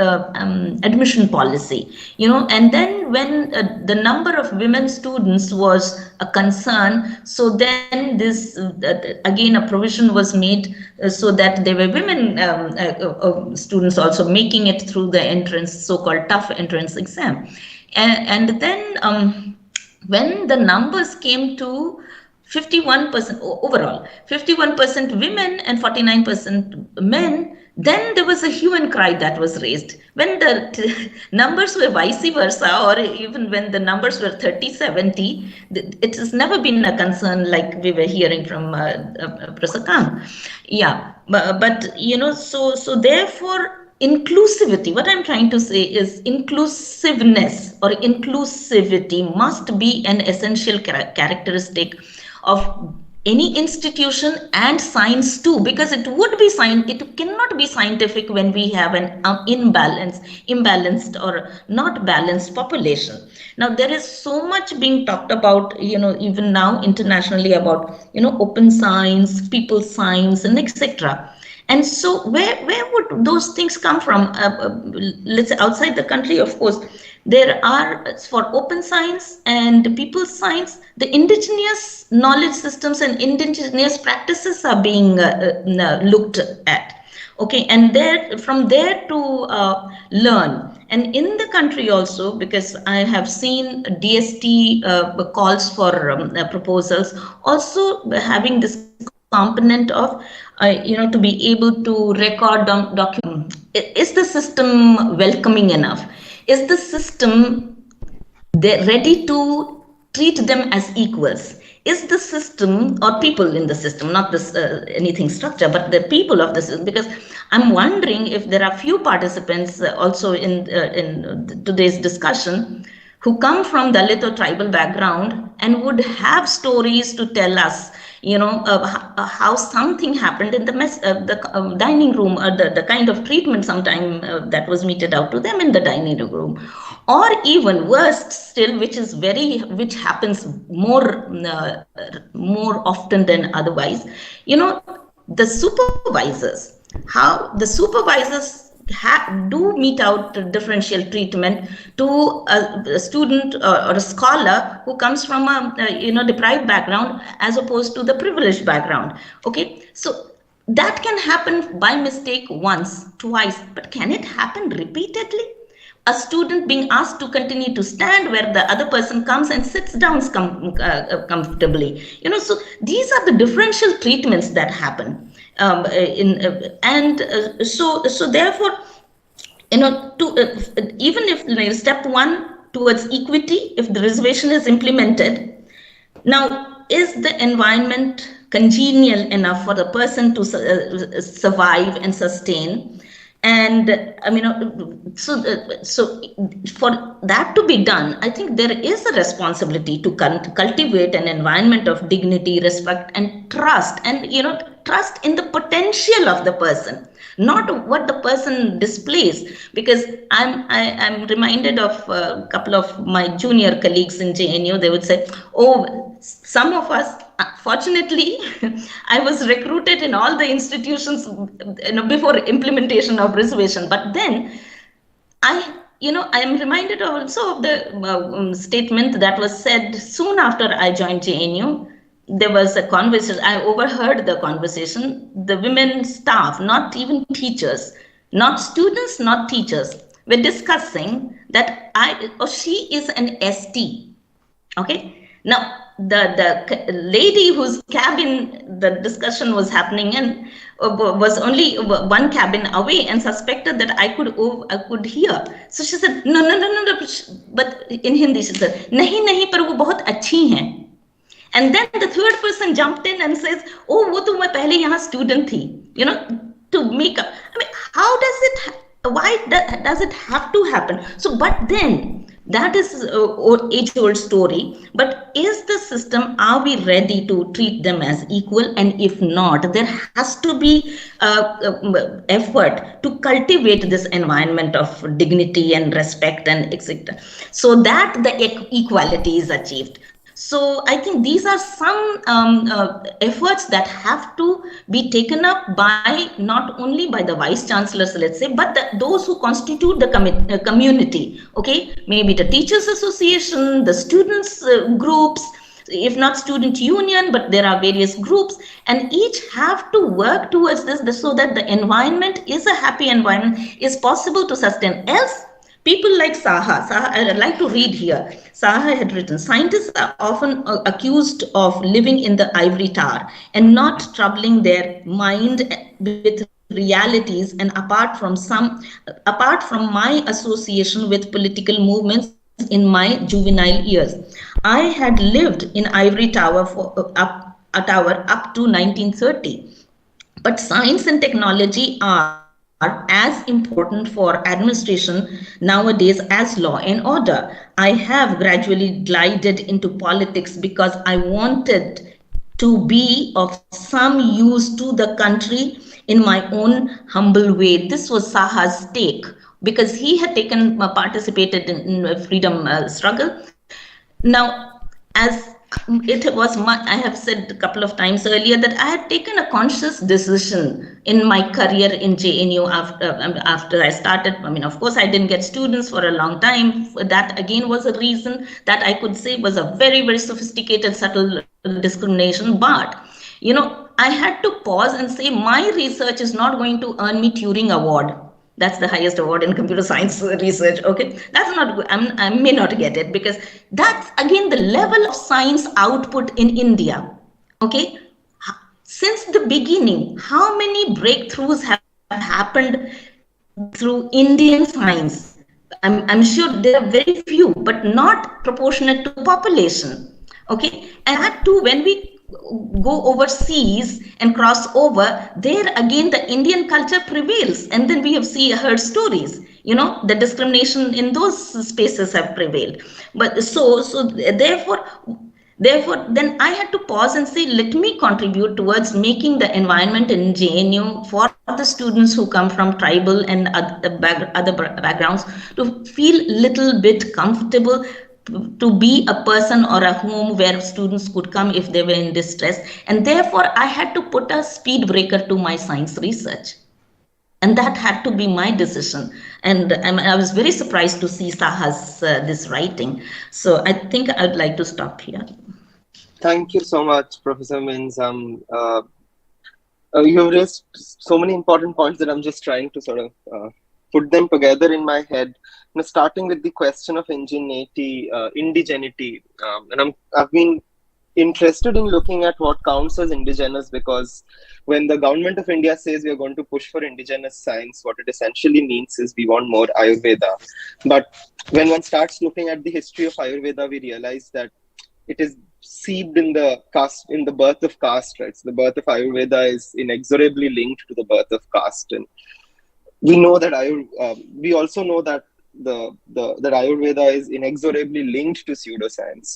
admission policy. And then when the number of women students was a concern, so then this again a provision was made so that there were women students also making it through the entrance, so-called tough entrance exam. And then when the numbers came to 51% overall, 51% women and 49% men, then there was a hue and cry that was raised. When the numbers were vice versa, or even when the numbers were 30-70, it has never been a concern like we were hearing from Professor Kang. Yeah, but so therefore, inclusivity, what I'm trying to say is inclusiveness or inclusivity must be an essential characteristic of any institution and science too, because it cannot be scientific when we have an imbalanced or not balanced population. Now there is so much being talked about, even now internationally about, open science, people science, and etc. And so where would those things come from? Let's say outside the country, of course, there are, for open science and people science, the indigenous knowledge systems and indigenous practices are being looked at. Okay, and from there to learn. And in the country also, because I have seen DST calls for proposals, also having this component of to be able to record document. Is the system welcoming enough? Is the system ready to treat them as equals? Is the system, or people in the system, not this anything structure, but the people of the system? Because I'm wondering if there are few participants also in today's discussion who come from Dalit or tribal background and would have stories to tell us, how something happened in the dining room, or the kind of treatment sometime that was meted out to them in the dining room, or even worse still, which happens more often than otherwise. The supervisors, how the supervisors do mete out differential treatment to a student or a scholar who comes from a deprived background as opposed to the privileged background. Okay, so that can happen by mistake once, twice, but can it happen repeatedly? A student being asked to continue to stand where the other person comes and sits down comfortably. So these are the differential treatments that happen. So therefore, even if step one towards equity, if the reservation is implemented, now is the environment congenial enough for the person to survive and sustain? And so for that to be done, I think there is a responsibility to cultivate an environment of dignity, respect, and trust, and trust in the potential of the person, not what the person displays. Because I'm reminded of a couple of my junior colleagues in JNU. They would say, "Oh, some of us, fortunately, I was recruited in all the institutions before implementation of reservation. But then I am reminded also of the statement that was said soon after I joined JNU. There was a conversation, I overheard the conversation. The women staff, not even teachers, not students, not teachers, were discussing that she is an ST. Okay. Now, the lady whose cabin the discussion was happening in was only one cabin away and suspected that I could hear. So she said, no. But in Hindi she said, nahi, par wo bahut achhi hain. And then the third person jumped in and says, oh, wo to main pehle yahan student thi. To make up. How does it, why does it have to happen? So, but then That is age-old story. But is the system, are we ready to treat them as equal? And if not, there has to be effort to cultivate this environment of dignity and respect and etc. so that the equality is achieved. So I think these are some efforts that have to be taken up by not only by the vice chancellors, let's say, but those who constitute the community. Okay, maybe the teachers association, the students groups, if not student union, but there are various groups, and each have to work towards this so that the environment is a happy environment, is possible to sustain. Else, people like Saha, I'd like to read here. Saha had written, scientists are often accused of living in the ivory tower and not troubling their mind with realities. And apart from my association with political movements in my juvenile years, I had lived in ivory tower up to 1930. But science and technology are as important for administration nowadays as law and order. I have gradually glided into politics because I wanted to be of some use to the country in my own humble way. This was Saha's take, because he had participated in a freedom struggle. Now, as it was I have said a couple of times earlier that I had taken a conscious decision in my career in JNU after I started. I mean, of course, I didn't get students for a long time. That again was a reason that I could say was a very, very sophisticated, subtle discrimination. But, I had to pause and say my research is not going to earn me Turing Award. That's the highest award in computer science research. Okay, that's not good. I may not get it, because that's again the level of science output in India. Okay, since the beginning, how many breakthroughs have happened through Indian science? I'm sure there are very few, but not proportionate to population. Okay, and that too, when we go overseas and cross over, there again the Indian culture prevails, and then we have heard stories, the discrimination in those spaces have prevailed. But so therefore then I had to pause and say, let me contribute towards making the environment in JNU for the students who come from tribal and other backgrounds to feel little bit comfortable, to be a person or a home where students could come if they were in distress. And therefore, I had to put a speed breaker to my science research. And that had to be my decision. And I was very surprised to see Saha's this writing. So I think I'd like to stop here. Thank you so much, Professor Minz. You've raised so many important points that I'm just trying to sort of put them together in my head. Starting with the question of indigeneity, and I've been interested in looking at what counts as indigenous, because when the government of India says we are going to push for indigenous science, what it essentially means is we want more Ayurveda. But when one starts looking at the history of Ayurveda, we realize that it is seeped in the birth of caste, right? So the birth of Ayurveda is inexorably linked to the birth of caste, and we know that we also know that that Ayurveda is inexorably linked to pseudoscience.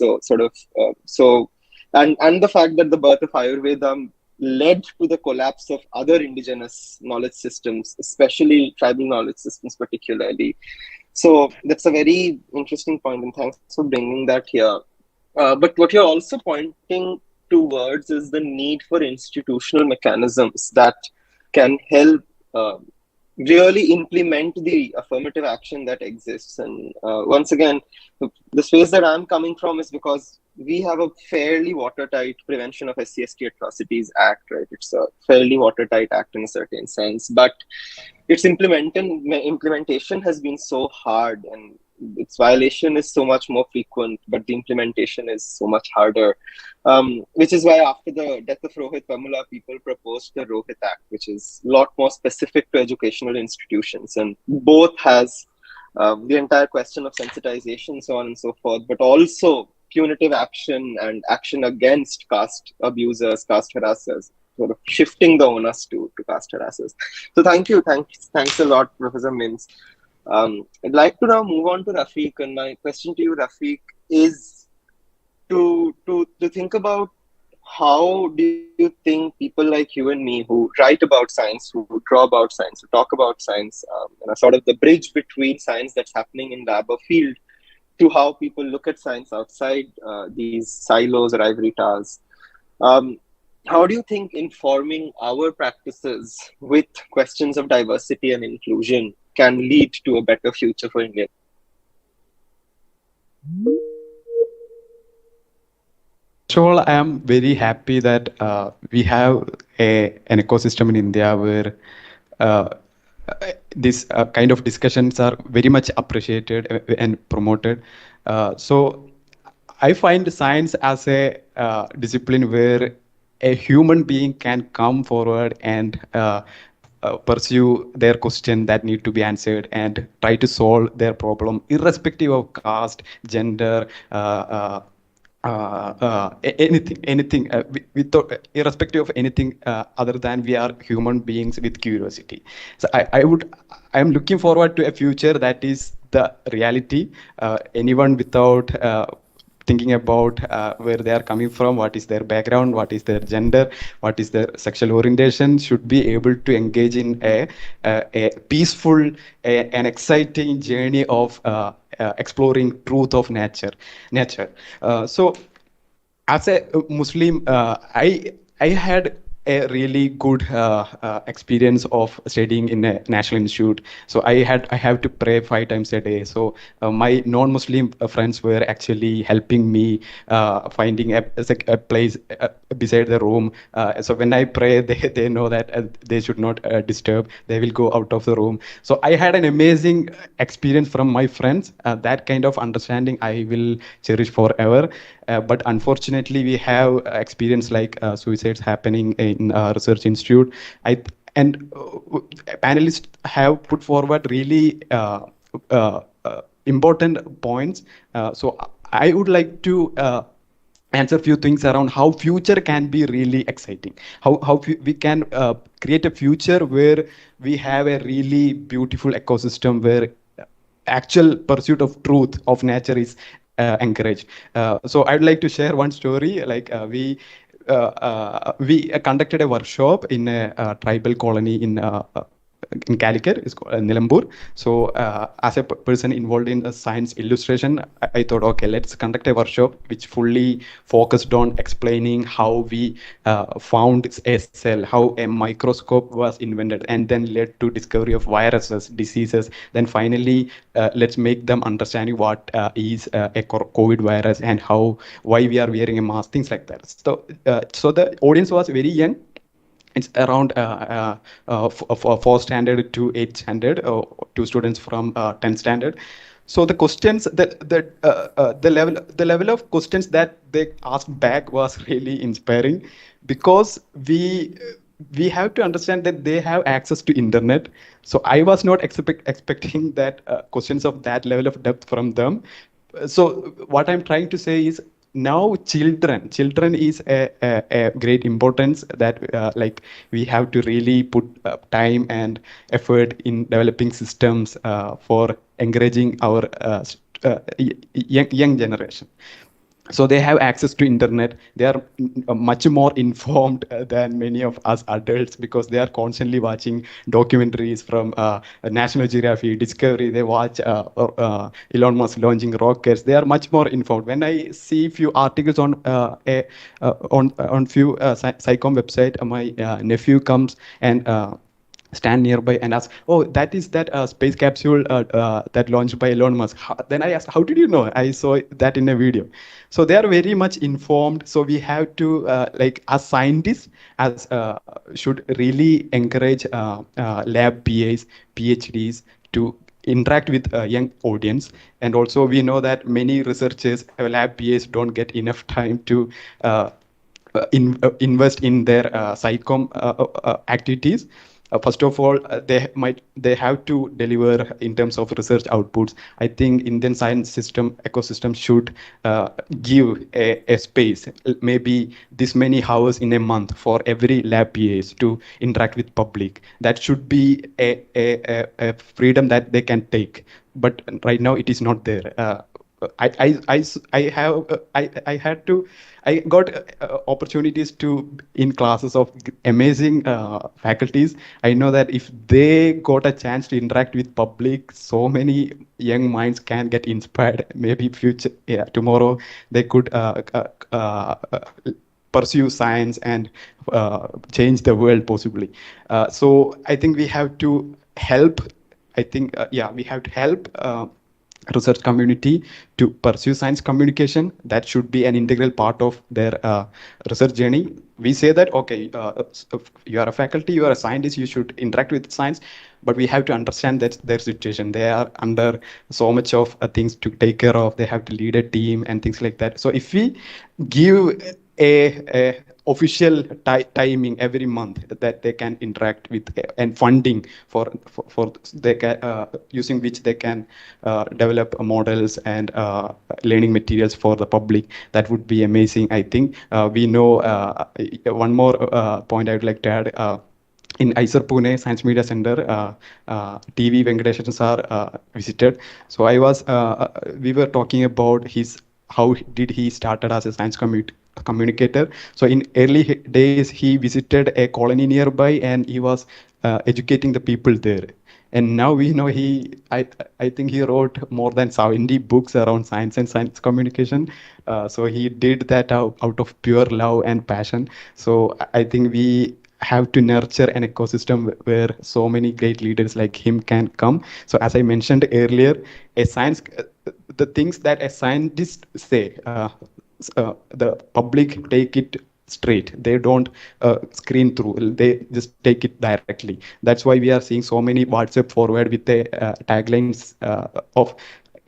So and the fact that the birth of Ayurveda led to the collapse of other indigenous knowledge systems, especially tribal knowledge systems particularly. So that's a very interesting point, and thanks for bringing that here. But what you're also pointing towards is the need for institutional mechanisms that can help really implement the affirmative action that exists. And once again, the space that I'm coming from is because we have a fairly watertight Prevention of SC/ST Atrocities Act, right? It's a fairly watertight act in a certain sense, but its implementation has been so hard, and its violation is so much more frequent, but the implementation is so much harder. Which is why after the death of Rohit Vemula, people proposed the Rohit Act, which is a lot more specific to educational institutions, and both has the entire question of sensitization, so on and so forth, but also punitive action and action against caste abusers, caste harassers, sort of shifting the onus to caste harassers. So thanks a lot, Professor Minz. I'd like to now move on to Rafeeque, and my question to you, Rafeeque, is to think about how do you think people like you and me who write about science, who draw about science, who talk about science, sort of the bridge between science that's happening in lab or field to how people look at science outside these silos or ivory towers. Um, how do you think informing our practices with questions of diversity and inclusion can lead to a better future for India? First of all, I am very happy that we have an ecosystem in India where uh, this kind of discussions are very much appreciated and promoted. So I find science as a discipline where a human being can come forward and pursue their question that need to be answered and try to solve their problem irrespective of caste, gender, anything irrespective of anything other than we are human beings with curiosity. So I am looking forward to a future that is the reality. Anyone without thinking about where they are coming from, what is their background, what is their gender, what is their sexual orientation, should be able to engage in a peaceful, an exciting journey of exploring truth of nature. So as a Muslim, I had a really good experience of studying in a national institute. So I have to pray 5 times a day. So my non-Muslim friends were actually helping me finding a place beside the room. So when I pray, they know that they should not disturb. They will go out of the room. So I had an amazing experience from my friends. That kind of understanding I will cherish forever. But unfortunately, we have experience like suicides happening in research institute. And panelists have put forward really important points. So I would like to answer a few things around how future can be really exciting. How we can create a future where we have a really beautiful ecosystem where actual pursuit of truth of nature is encouraged. So I'd like to share one story. Like we conducted a workshop in a tribal colony in Calicut, it's called Nilambur. So as a person involved in science illustration, I thought, okay, let's conduct a workshop which fully focused on explaining how we found a cell, how a microscope was invented, and then led to discovery of viruses, diseases. Then finally, let's make them understanding what is a COVID virus and why we are wearing a mask, things like that. So the audience was very young. It's around 4 standard to 8 standard, 2 students from 10 standard. So the questions the level of questions that they asked back was really inspiring, because we have to understand that they have access to internet. So I was not expecting that questions of that level of depth from them. So what I'm trying to say is, now children is a great importance that like we have to really put time and effort in developing systems for encouraging our young generation. So they have access to internet. They are much more informed than many of us adults, because they are constantly watching documentaries from National Geographic, Discovery. They watch Elon Musk launching rockets. They are much more informed. When I see few articles on on few SciComm website, my nephew comes and stand nearby and ask, "Oh, that is that space capsule that launched by Elon Musk." Then I asked, "How did you know?" "I saw that in a video." So they are very much informed. So we have to, like, as scientists, as should really encourage lab PAs, PhDs to interact with a young audience. And also we know that many researchers, lab PAs, don't get enough time to invest in their SciComm activities. first of all, they have to deliver in terms of research outputs. I think Indian science system ecosystem should give a space, maybe this many hours in a month for every lab PAs to interact with public. That should be a freedom that they can take. But right now it is not there. I have I had to I got opportunities to in classes of amazing faculties. I know that if they got a chance to interact with public, so many young minds can get inspired. Maybe future, yeah, tomorrow they could pursue science and change the world possibly. So I think we have to help. I think yeah, we have to help. Research community to pursue science communication. That should be an integral part of their research journey. We say that, okay, you are a faculty, you are a scientist, you should interact with science, but we have to understand that their situation. They are under so much of things to take care of. They have to lead a team and things like that. So if we give a official timing every month that they can interact with, and funding for they can, using which they can develop models and learning materials for the public, that would be amazing. I think we know one more point I would like to add. In ISER Pune Science Media Center, TV Venkateshan sir visited. So we were talking about how did he started as a science communicator. So in early days, he visited a colony nearby and he was educating the people there. And now we know I think he wrote more than 70 books around science and science communication. So he did that out of pure love and passion. So I think we have to nurture an ecosystem where so many great leaders like him can come. So as I mentioned earlier, the things that a scientist say, the public take it straight. They don't screen through. They just take it directly. That's why we are seeing so many WhatsApp forward with the taglines of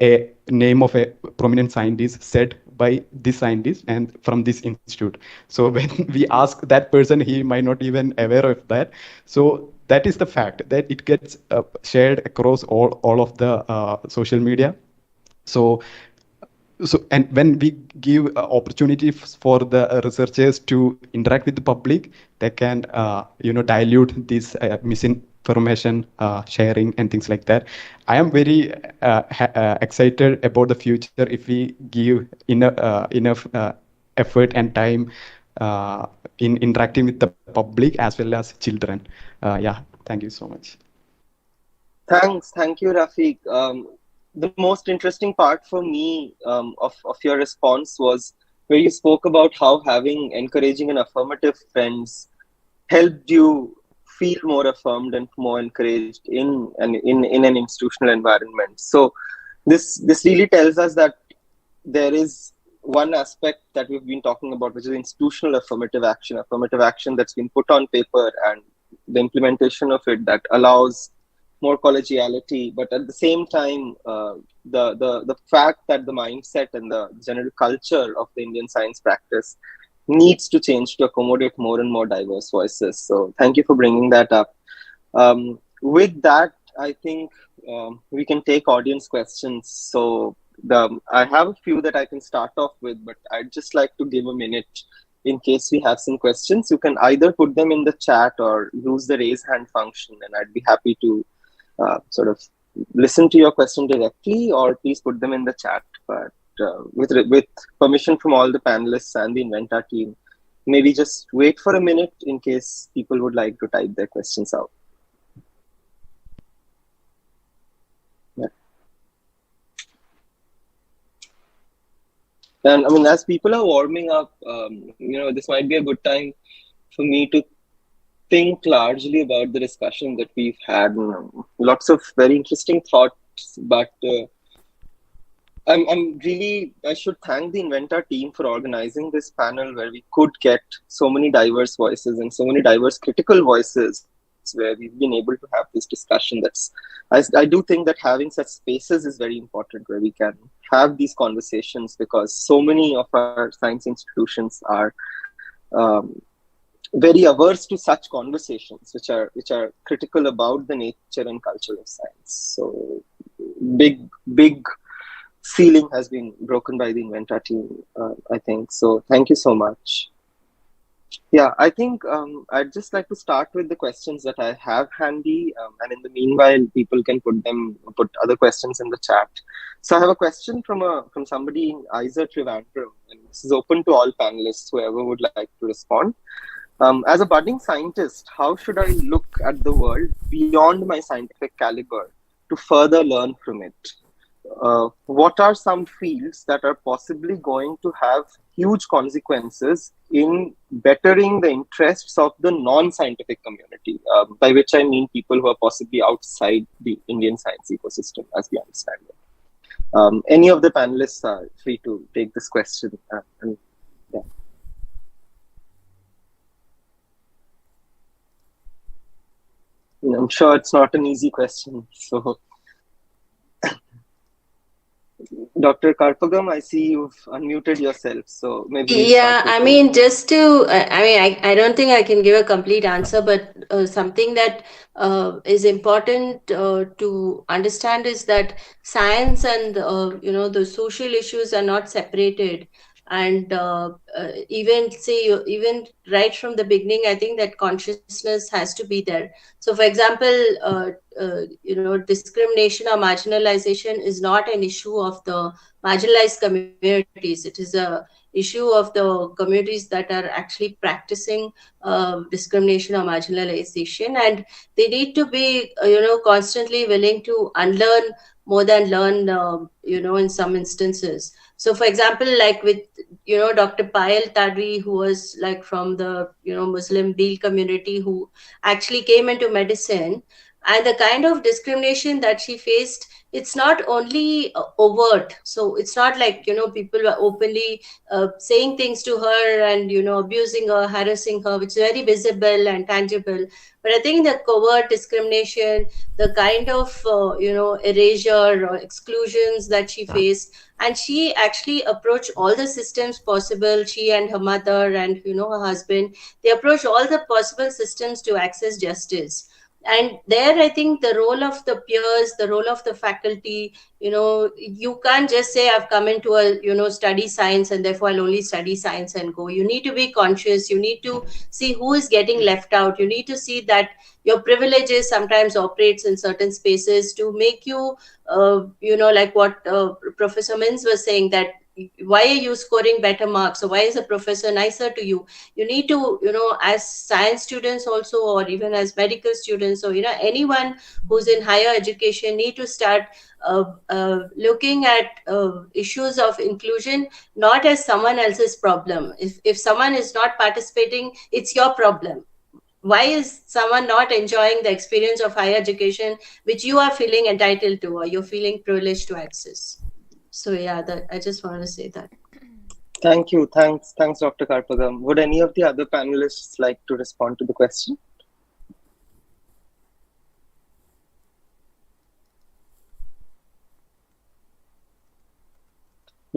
a name of a prominent scientist said by this scientist and from this institute. So when we ask that person, he might not even aware of that. So that is the fact that it gets shared across all of the social media. So and when we give opportunity for the researchers to interact with the public, they can dilute this misinformation sharing and things like that. I am very excited about the future if we give enough effort and time in interacting with the public as well as children. Yeah, thank you so much. Thank you, Rafeeque. The most interesting part for me of your response was where you spoke about how having encouraging and affirmative friends helped you feel more affirmed and more encouraged in an institutional environment. So this really tells us that there is one aspect that we've been talking about, which is institutional affirmative action that's been put on paper, and the implementation of it that allows more collegiality, but at the same time, the fact that the mindset and the general culture of the Indian science practice needs to change to accommodate more and more diverse voices. So thank you for bringing that up. With that, I think we can take audience questions. So I have a few that I can start off with, but I'd just like to give a minute in case we have some questions. You can either put them in the chat or use the raise hand function, and I'd be happy to sort of listen to your question directly, or please put them in the chat. But with permission from all the panelists and the Inventa team, maybe just wait for a minute in case people would like to type their questions out. Yeah. And I mean, as people are warming up, this might be a good time for me to think largely about the discussion that we've had. Lots of very interesting thoughts, but I should thank the Inventa team for organizing this panel where we could get so many diverse voices and so many diverse critical voices, where we've been able to have this discussion. I do think that having such spaces is very important, where we can have these conversations, because so many of our science institutions are very averse to such conversations, which are critical about the nature and culture of science. So big ceiling has been broken by the Inventa team, I think. So thank you so much. Yeah, I think I'd just like to start with the questions that I have handy, and in the meanwhile, people can put other questions in the chat. So I have a question from somebody in Isa Trivandrum, and this is open to all panelists, whoever would like to respond. As a budding scientist, how should I look at the world beyond my scientific caliber to further learn from it? What are some fields that are possibly going to have huge consequences in bettering the interests of the non-scientific community, by which I mean people who are possibly outside the Indian science ecosystem as we understand it? Any of the panelists are free to take this question. Yeah. I'm sure it's not an easy question. So, Dr. Karpagam, I see you've unmuted yourself. So maybe Yeah, I mean, just to, I don't think I can give a complete answer, but something that is important to understand is that science and, the social issues are not separated. And even right from the beginning, I think that consciousness has to be there. So, for example, discrimination or marginalization is not an issue of the marginalized communities. It is a issue of the communities that are actually practicing discrimination or marginalization, and they need to be constantly willing to unlearn more than learn in some instances. So for example, like with Dr. Payal Tadvi, who was like from the Muslim Beel community, who actually came into medicine, and the kind of discrimination that she faced, it's not only overt. So it's not like people were openly saying things to her and abusing her, harassing her, which is very visible and tangible. But I think the covert discrimination, the kind of erasure or exclusions that she faced, and she actually approached all the systems possible. She and her mother and her husband, they approached all the possible systems to access justice. And there, I think the role of the peers, the role of the faculty, you can't just say I've come into a study science and therefore I'll only study science and go. You need to be conscious. You need to see who is getting left out. You need to see that your privileges sometimes operates in certain spaces to make you like what Professor Minz was saying, that why are you scoring better marks, or why is a professor nicer to you? You need to as science students also, or even as medical students, or anyone who's in higher education, need to start looking at issues of inclusion not as someone else's problem. If someone is not participating, it's your problem. Why is someone not enjoying the experience of higher education which you are feeling entitled to, or you're feeling privileged to access? So yeah, I just want to say that. Thank you. Thanks, Dr. Karpagam. Would any of the other panelists like to respond to the question?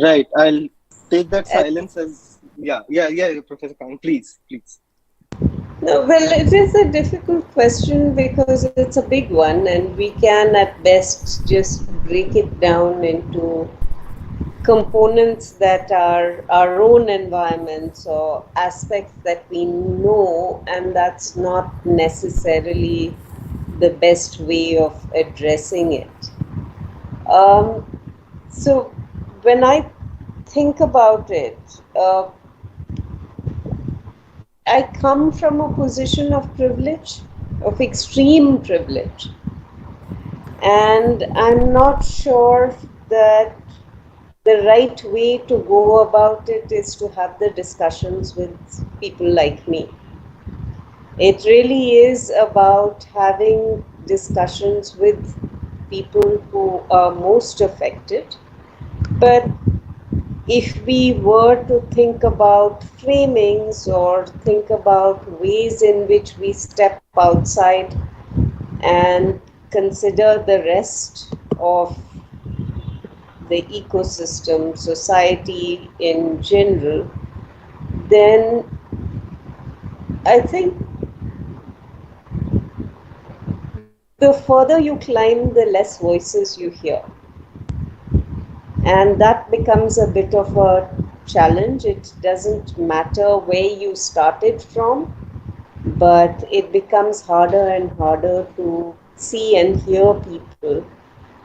Right. I'll take that silence as yeah, Professor Kang, please. No, well, it is a difficult question because it's a big one, and we can at best just break it down into components that are our own environments or aspects that we know, and that's not necessarily the best way of addressing it. So when I think about it, I come from a position of privilege, of extreme privilege, and I'm not sure that the right way to go about it is to have the discussions with people like me. It really is about having discussions with people who are most affected. But if we were to think about framings or think about ways in which we step outside and consider the rest of the ecosystem, society in general, then I think the further you climb, the less voices you hear. And that becomes a bit of a challenge. It doesn't matter where you started from, but it becomes harder and harder to see and hear people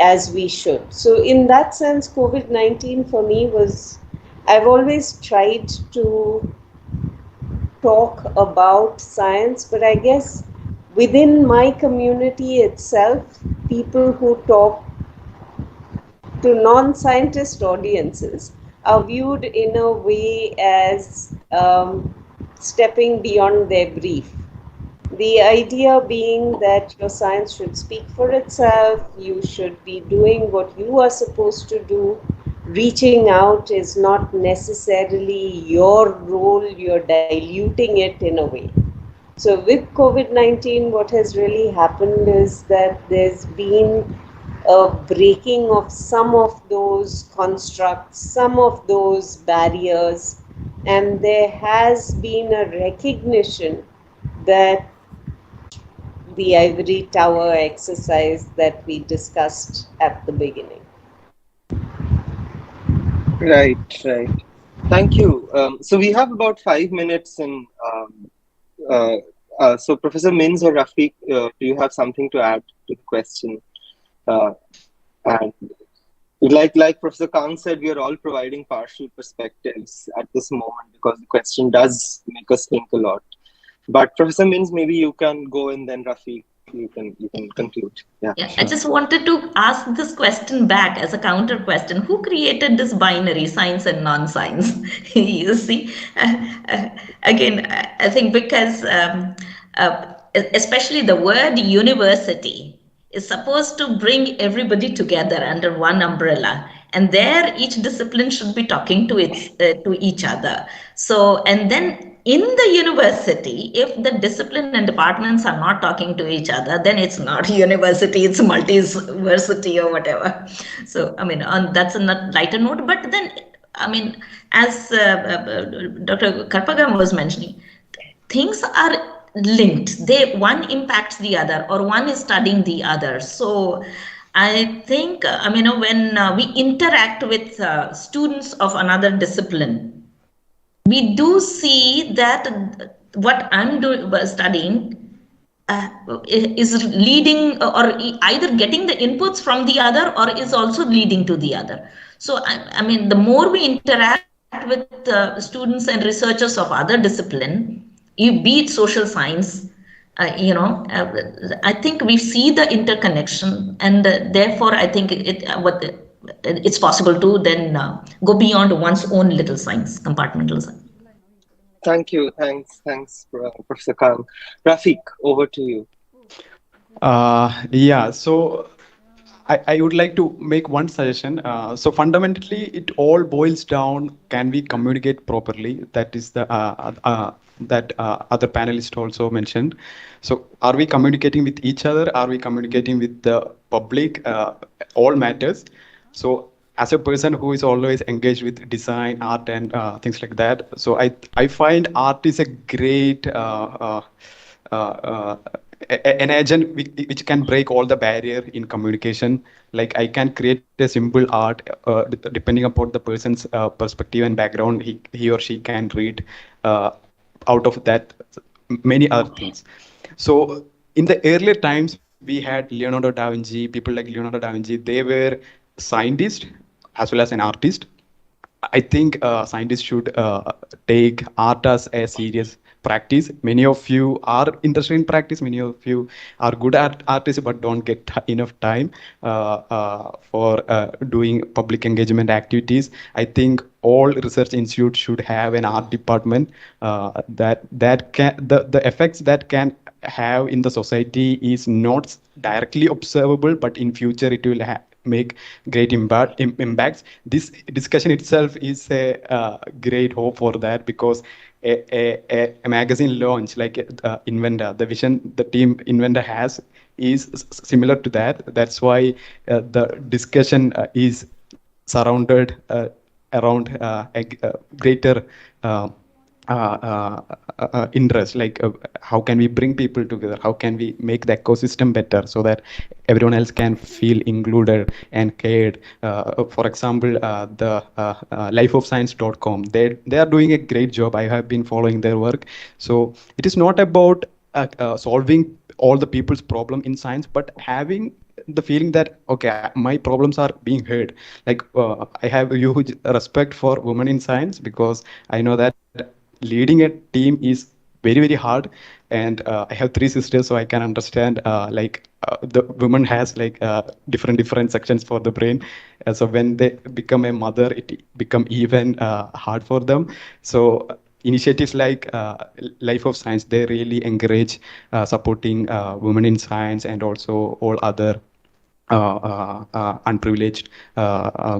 as we should. So, in that sense, COVID 19 for me was, I've always tried to talk about science, but I guess within my community itself, people who talk to non-scientist audiences are viewed in a way as stepping beyond their brief. The idea being that your science should speak for itself, you should be doing what you are supposed to do. Reaching out is not necessarily your role, you're diluting it in a way. So, with COVID 19, what has really happened is that there's been a breaking of some of those constructs, some of those barriers, and there has been a recognition that the ivory tower exercise that we discussed at the beginning. Right, right. Thank you. So we have about 5 minutes, and so Professor Minz or Rafeeque, do you have something to add to the question? And like Professor Kang said, we are all providing partial perspectives at this moment because the question does make us think a lot. But Professor Minz, maybe you can go, and then Rafeeque, you can conclude. Yeah, Yeah, sure. I just wanted to ask this question back as a counter question. Who created this binary, science and non-science? You see, again, I think because especially the word university is supposed to bring everybody together under one umbrella, and there each discipline should be talking to each other. So, and then in the university, if the discipline and departments are not talking to each other, then it's not university, it's multi-versity or whatever. So, I mean, that's a lighter note. But then, I mean, as Dr. Karpagam was mentioning, things are linked. One impacts the other, or one is studying the other. So I think, I mean, when we interact with students of another discipline, we do see that what I'm studying is leading, or either getting the inputs from the other, or is also leading to the other. So, I mean, the more we interact with students and researchers of other discipline, be it social science, I think we see the interconnection, and therefore I think it's possible to then go beyond one's own little science, compartmental science. Thank you. Thanks, Professor Kang. Rafeeque, over to you. Yeah, so I would like to make one suggestion. So fundamentally, it all boils down: can we communicate properly? That is the that other panelist also mentioned. So are we communicating with each other? Are we communicating with the public? All matters. So as a person who is always engaged with design, art, and things like that, so I find art is a great an agent which can break all the barrier in communication. Like I can create a simple art depending upon the person's perspective and background. He or she can read out of that many other things. So in the earlier times, we had Leonardo da Vinci. People like Leonardo da Vinci, they were scientists as well as an artist. I think scientists should take art as a serious practice. Many of you are interested in practice. Many of you are good at artists, but don't get enough time for doing public engagement activities. I think all research institutes should have an art department that can the effects that can have in the society is not directly observable, but in future it will make great impacts. This discussion itself is a great hope for that, because a magazine launch like Inventa, the vision the team Inventa has is similar to that. That's why the discussion is surrounded around a greater interest, like how can we bring people together, how can we make the ecosystem better so that everyone else can feel included and cared. For example, the lifeofscience.com, they are doing a great job. I have been following their work. So it is not about solving all the people's problem in science, but having the feeling that okay, my problems are being heard. Like I have a huge respect for women in science, because I know that leading a team is very hard. And I have three sisters, so I can understand like the woman has like different sections for the brain. So when they become a mother, it become even hard for them. So initiatives like Life of Science, they really encourage supporting women in science, and also all other unprivileged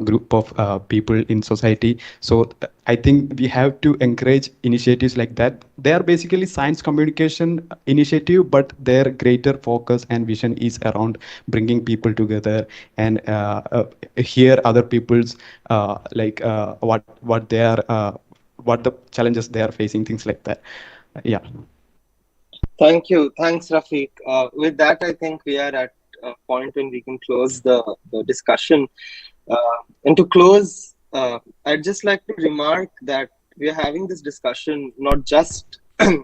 group of people in society. So I think we have to encourage initiatives like that. They are basically science communication initiative, but their greater focus and vision is around bringing people together, and hear other people's like what they are what the challenges they are facing, things like that. Yeah. Thank you. Thanks, Rafiq. With that, I think we are at a point when we can close the discussion. And to close, I'd just like to remark that we are having this discussion not just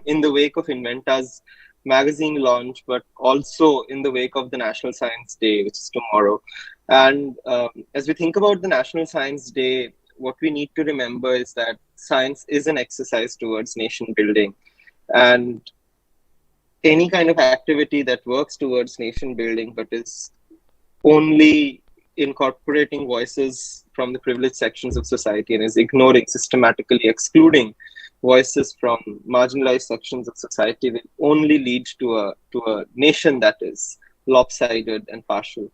in the wake of Inventa's magazine launch, but also in the wake of the National Science Day, which is tomorrow. And as we think about the National Science Day, what we need to remember is that science is an exercise towards nation building. And any kind of activity that works towards nation building but is only incorporating voices from the privileged sections of society and is ignoring, systematically excluding voices from marginalized sections of society will only lead to a nation that is lopsided and partial.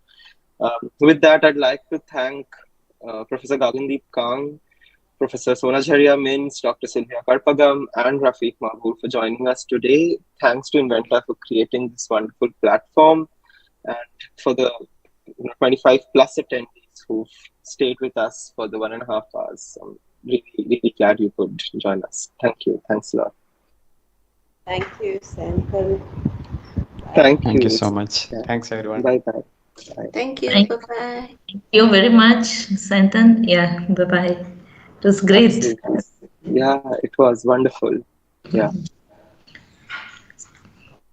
With that, I'd like to thank Professor Gagandeep Kang, Professor Sonajharia Minz, Dr. Sylvia Karpagam, and Rafeeque Mavoor for joining us today. Thanks to Inventa for creating this wonderful platform, and for the 25 plus attendees who've stayed with us for the 1.5 hours. I'm really glad you could join us. Thank you. Thanks a lot. Thank you, Sayantan. Thank Thank you you. so much. Yeah. Thanks, everyone. Bye-bye. Bye. Thank you. Thank Bye-bye. you very much, Sayantan. Yeah, bye bye. It was great. Absolutely. Yeah, it was wonderful. Yeah.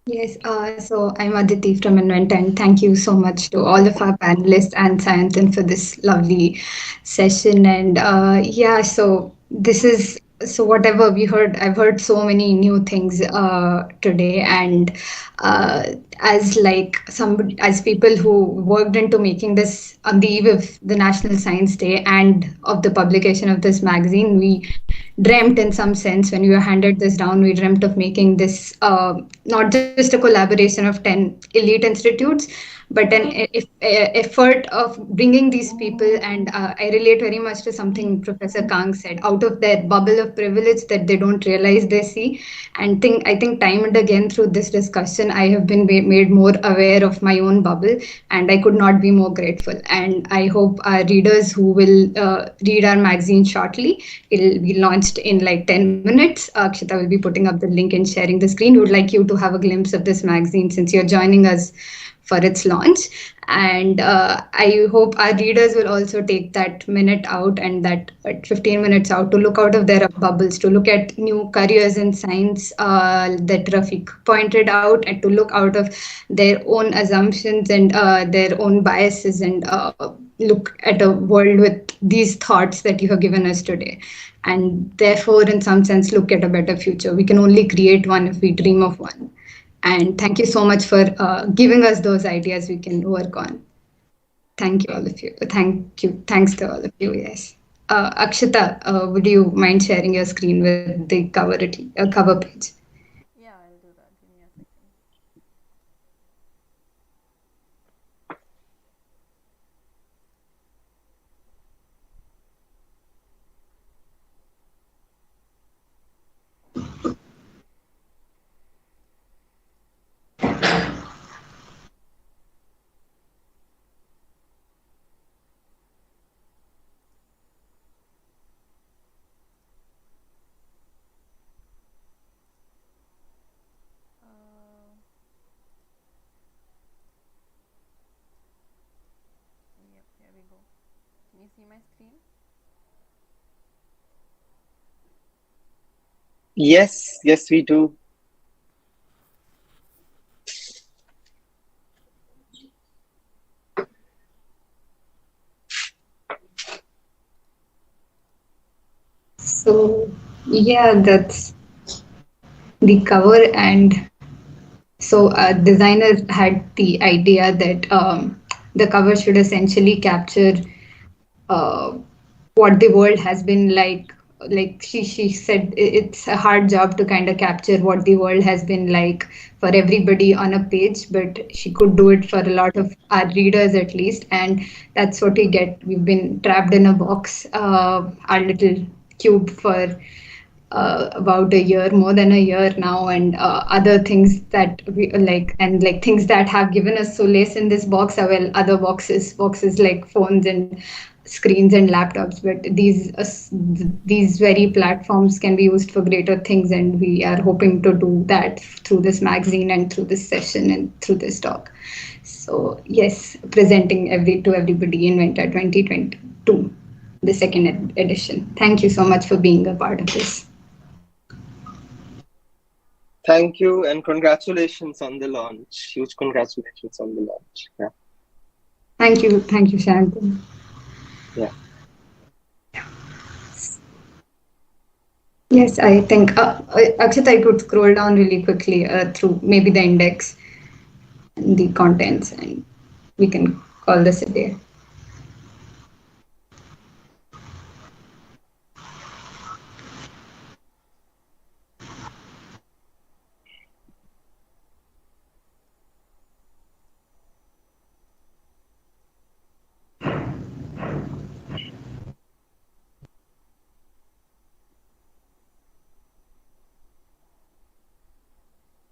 Yes, so I'm Aditi from Inventa, and thank you so much to all of our panelists and Sayantan for this lovely session. And yeah, so this is so whatever we heard, I've heard so many new things today, and as like some as people who worked into making this on the eve of the National Science Day and of the publication of this magazine, we dreamt in some sense when we were handed this down. We dreamt of making this not just a collaboration of 10 elite institutes, but an effort of bringing these people. And I relate very much to something Professor Kang said, out of their bubble of privilege that they don't realize they see. And I think time and again through this discussion, I have been made more aware of my own bubble, and I could not be more grateful. And I hope our readers who will read our magazine shortly, it'll be launched in like 10 minutes. Akshita will be putting up the link and sharing the screen. We would like you to have a glimpse of this magazine since you're joining us for its launch. And I hope our readers will also take that minute out and that 15 minutes out to look out of their bubbles, to look at new careers in science that Rafiq pointed out, and to look out of their own assumptions and their own biases, and look at a world with these thoughts that you have given us today. And therefore, in some sense, look at a better future. We can only create one if we dream of one. And thank you so much for giving us those ideas we can work on. Thank you, all of you. Thank you. Thanks to all of you. Yes. Akshita, would you mind sharing your screen with the cover page? Yeah, I'll do that. Give me a second. you see my screen? Yes, yes, we do. So yeah, that's the cover. And so a designer had the idea that the cover should essentially capture uh, what the world has been like. Like she said, it's a hard job to kind of capture what the world has been like for everybody on a page, but she could do it for a lot of our readers at least. And that's what we get. We've been trapped in a box, our little cube, for about a year, more than a year now, and other things that we like, and like things that have given us solace in this box are, well, other boxes like phones and screens and laptops. But these very platforms can be used for greater things, and we are hoping to do that through this magazine and through this session and through this talk. So yes, presenting to everybody Inventa 2022, the second edition. Thank you so much for being a part of this. Thank you and congratulations on the launch. Huge congratulations on the launch. Yeah. Thank you, Sayantan. Yeah. Yes, I think Akshita, I could scroll down really quickly through maybe the index and the contents, and we can call this a day.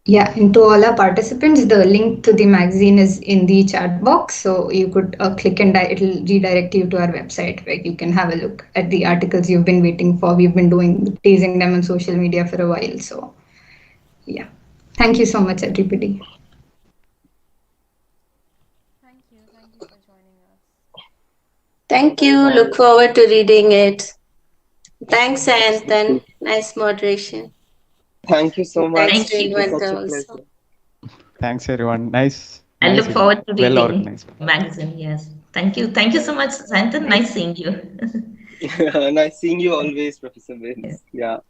Yeah, and to all our participants, the link to the magazine is in the chat box. So you could click and it'll redirect you to our website where you can have a look at the articles you've been waiting for. We've been teasing them on social media for a while. So yeah, thank you so much, everybody. Thank you for joining us. Thank you. Look forward to reading it. Thanks, Sayantan. Nice moderation. Thank you so much. Thanks to It was Inventa such a also. pleasure. Thanks, everyone. Nice. I look forward to well reading organized. magazine. Yes. Thank you. Thank you so much, Sayantan. Nice seeing you. Nice seeing you always, Professor Minz. Yeah.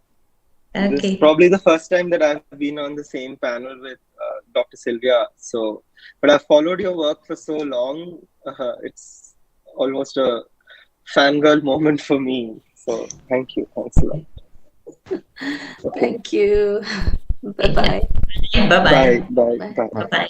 Okay. This is probably the first time that I've been on the same panel with Dr. Sylvia. So, but I've followed your work for so long. It's almost a fangirl moment for me. So, thank you. Thanks a lot. Okay. Thank you. Bye-bye. Bye-bye. Bye. Bye. Bye. Bye-bye.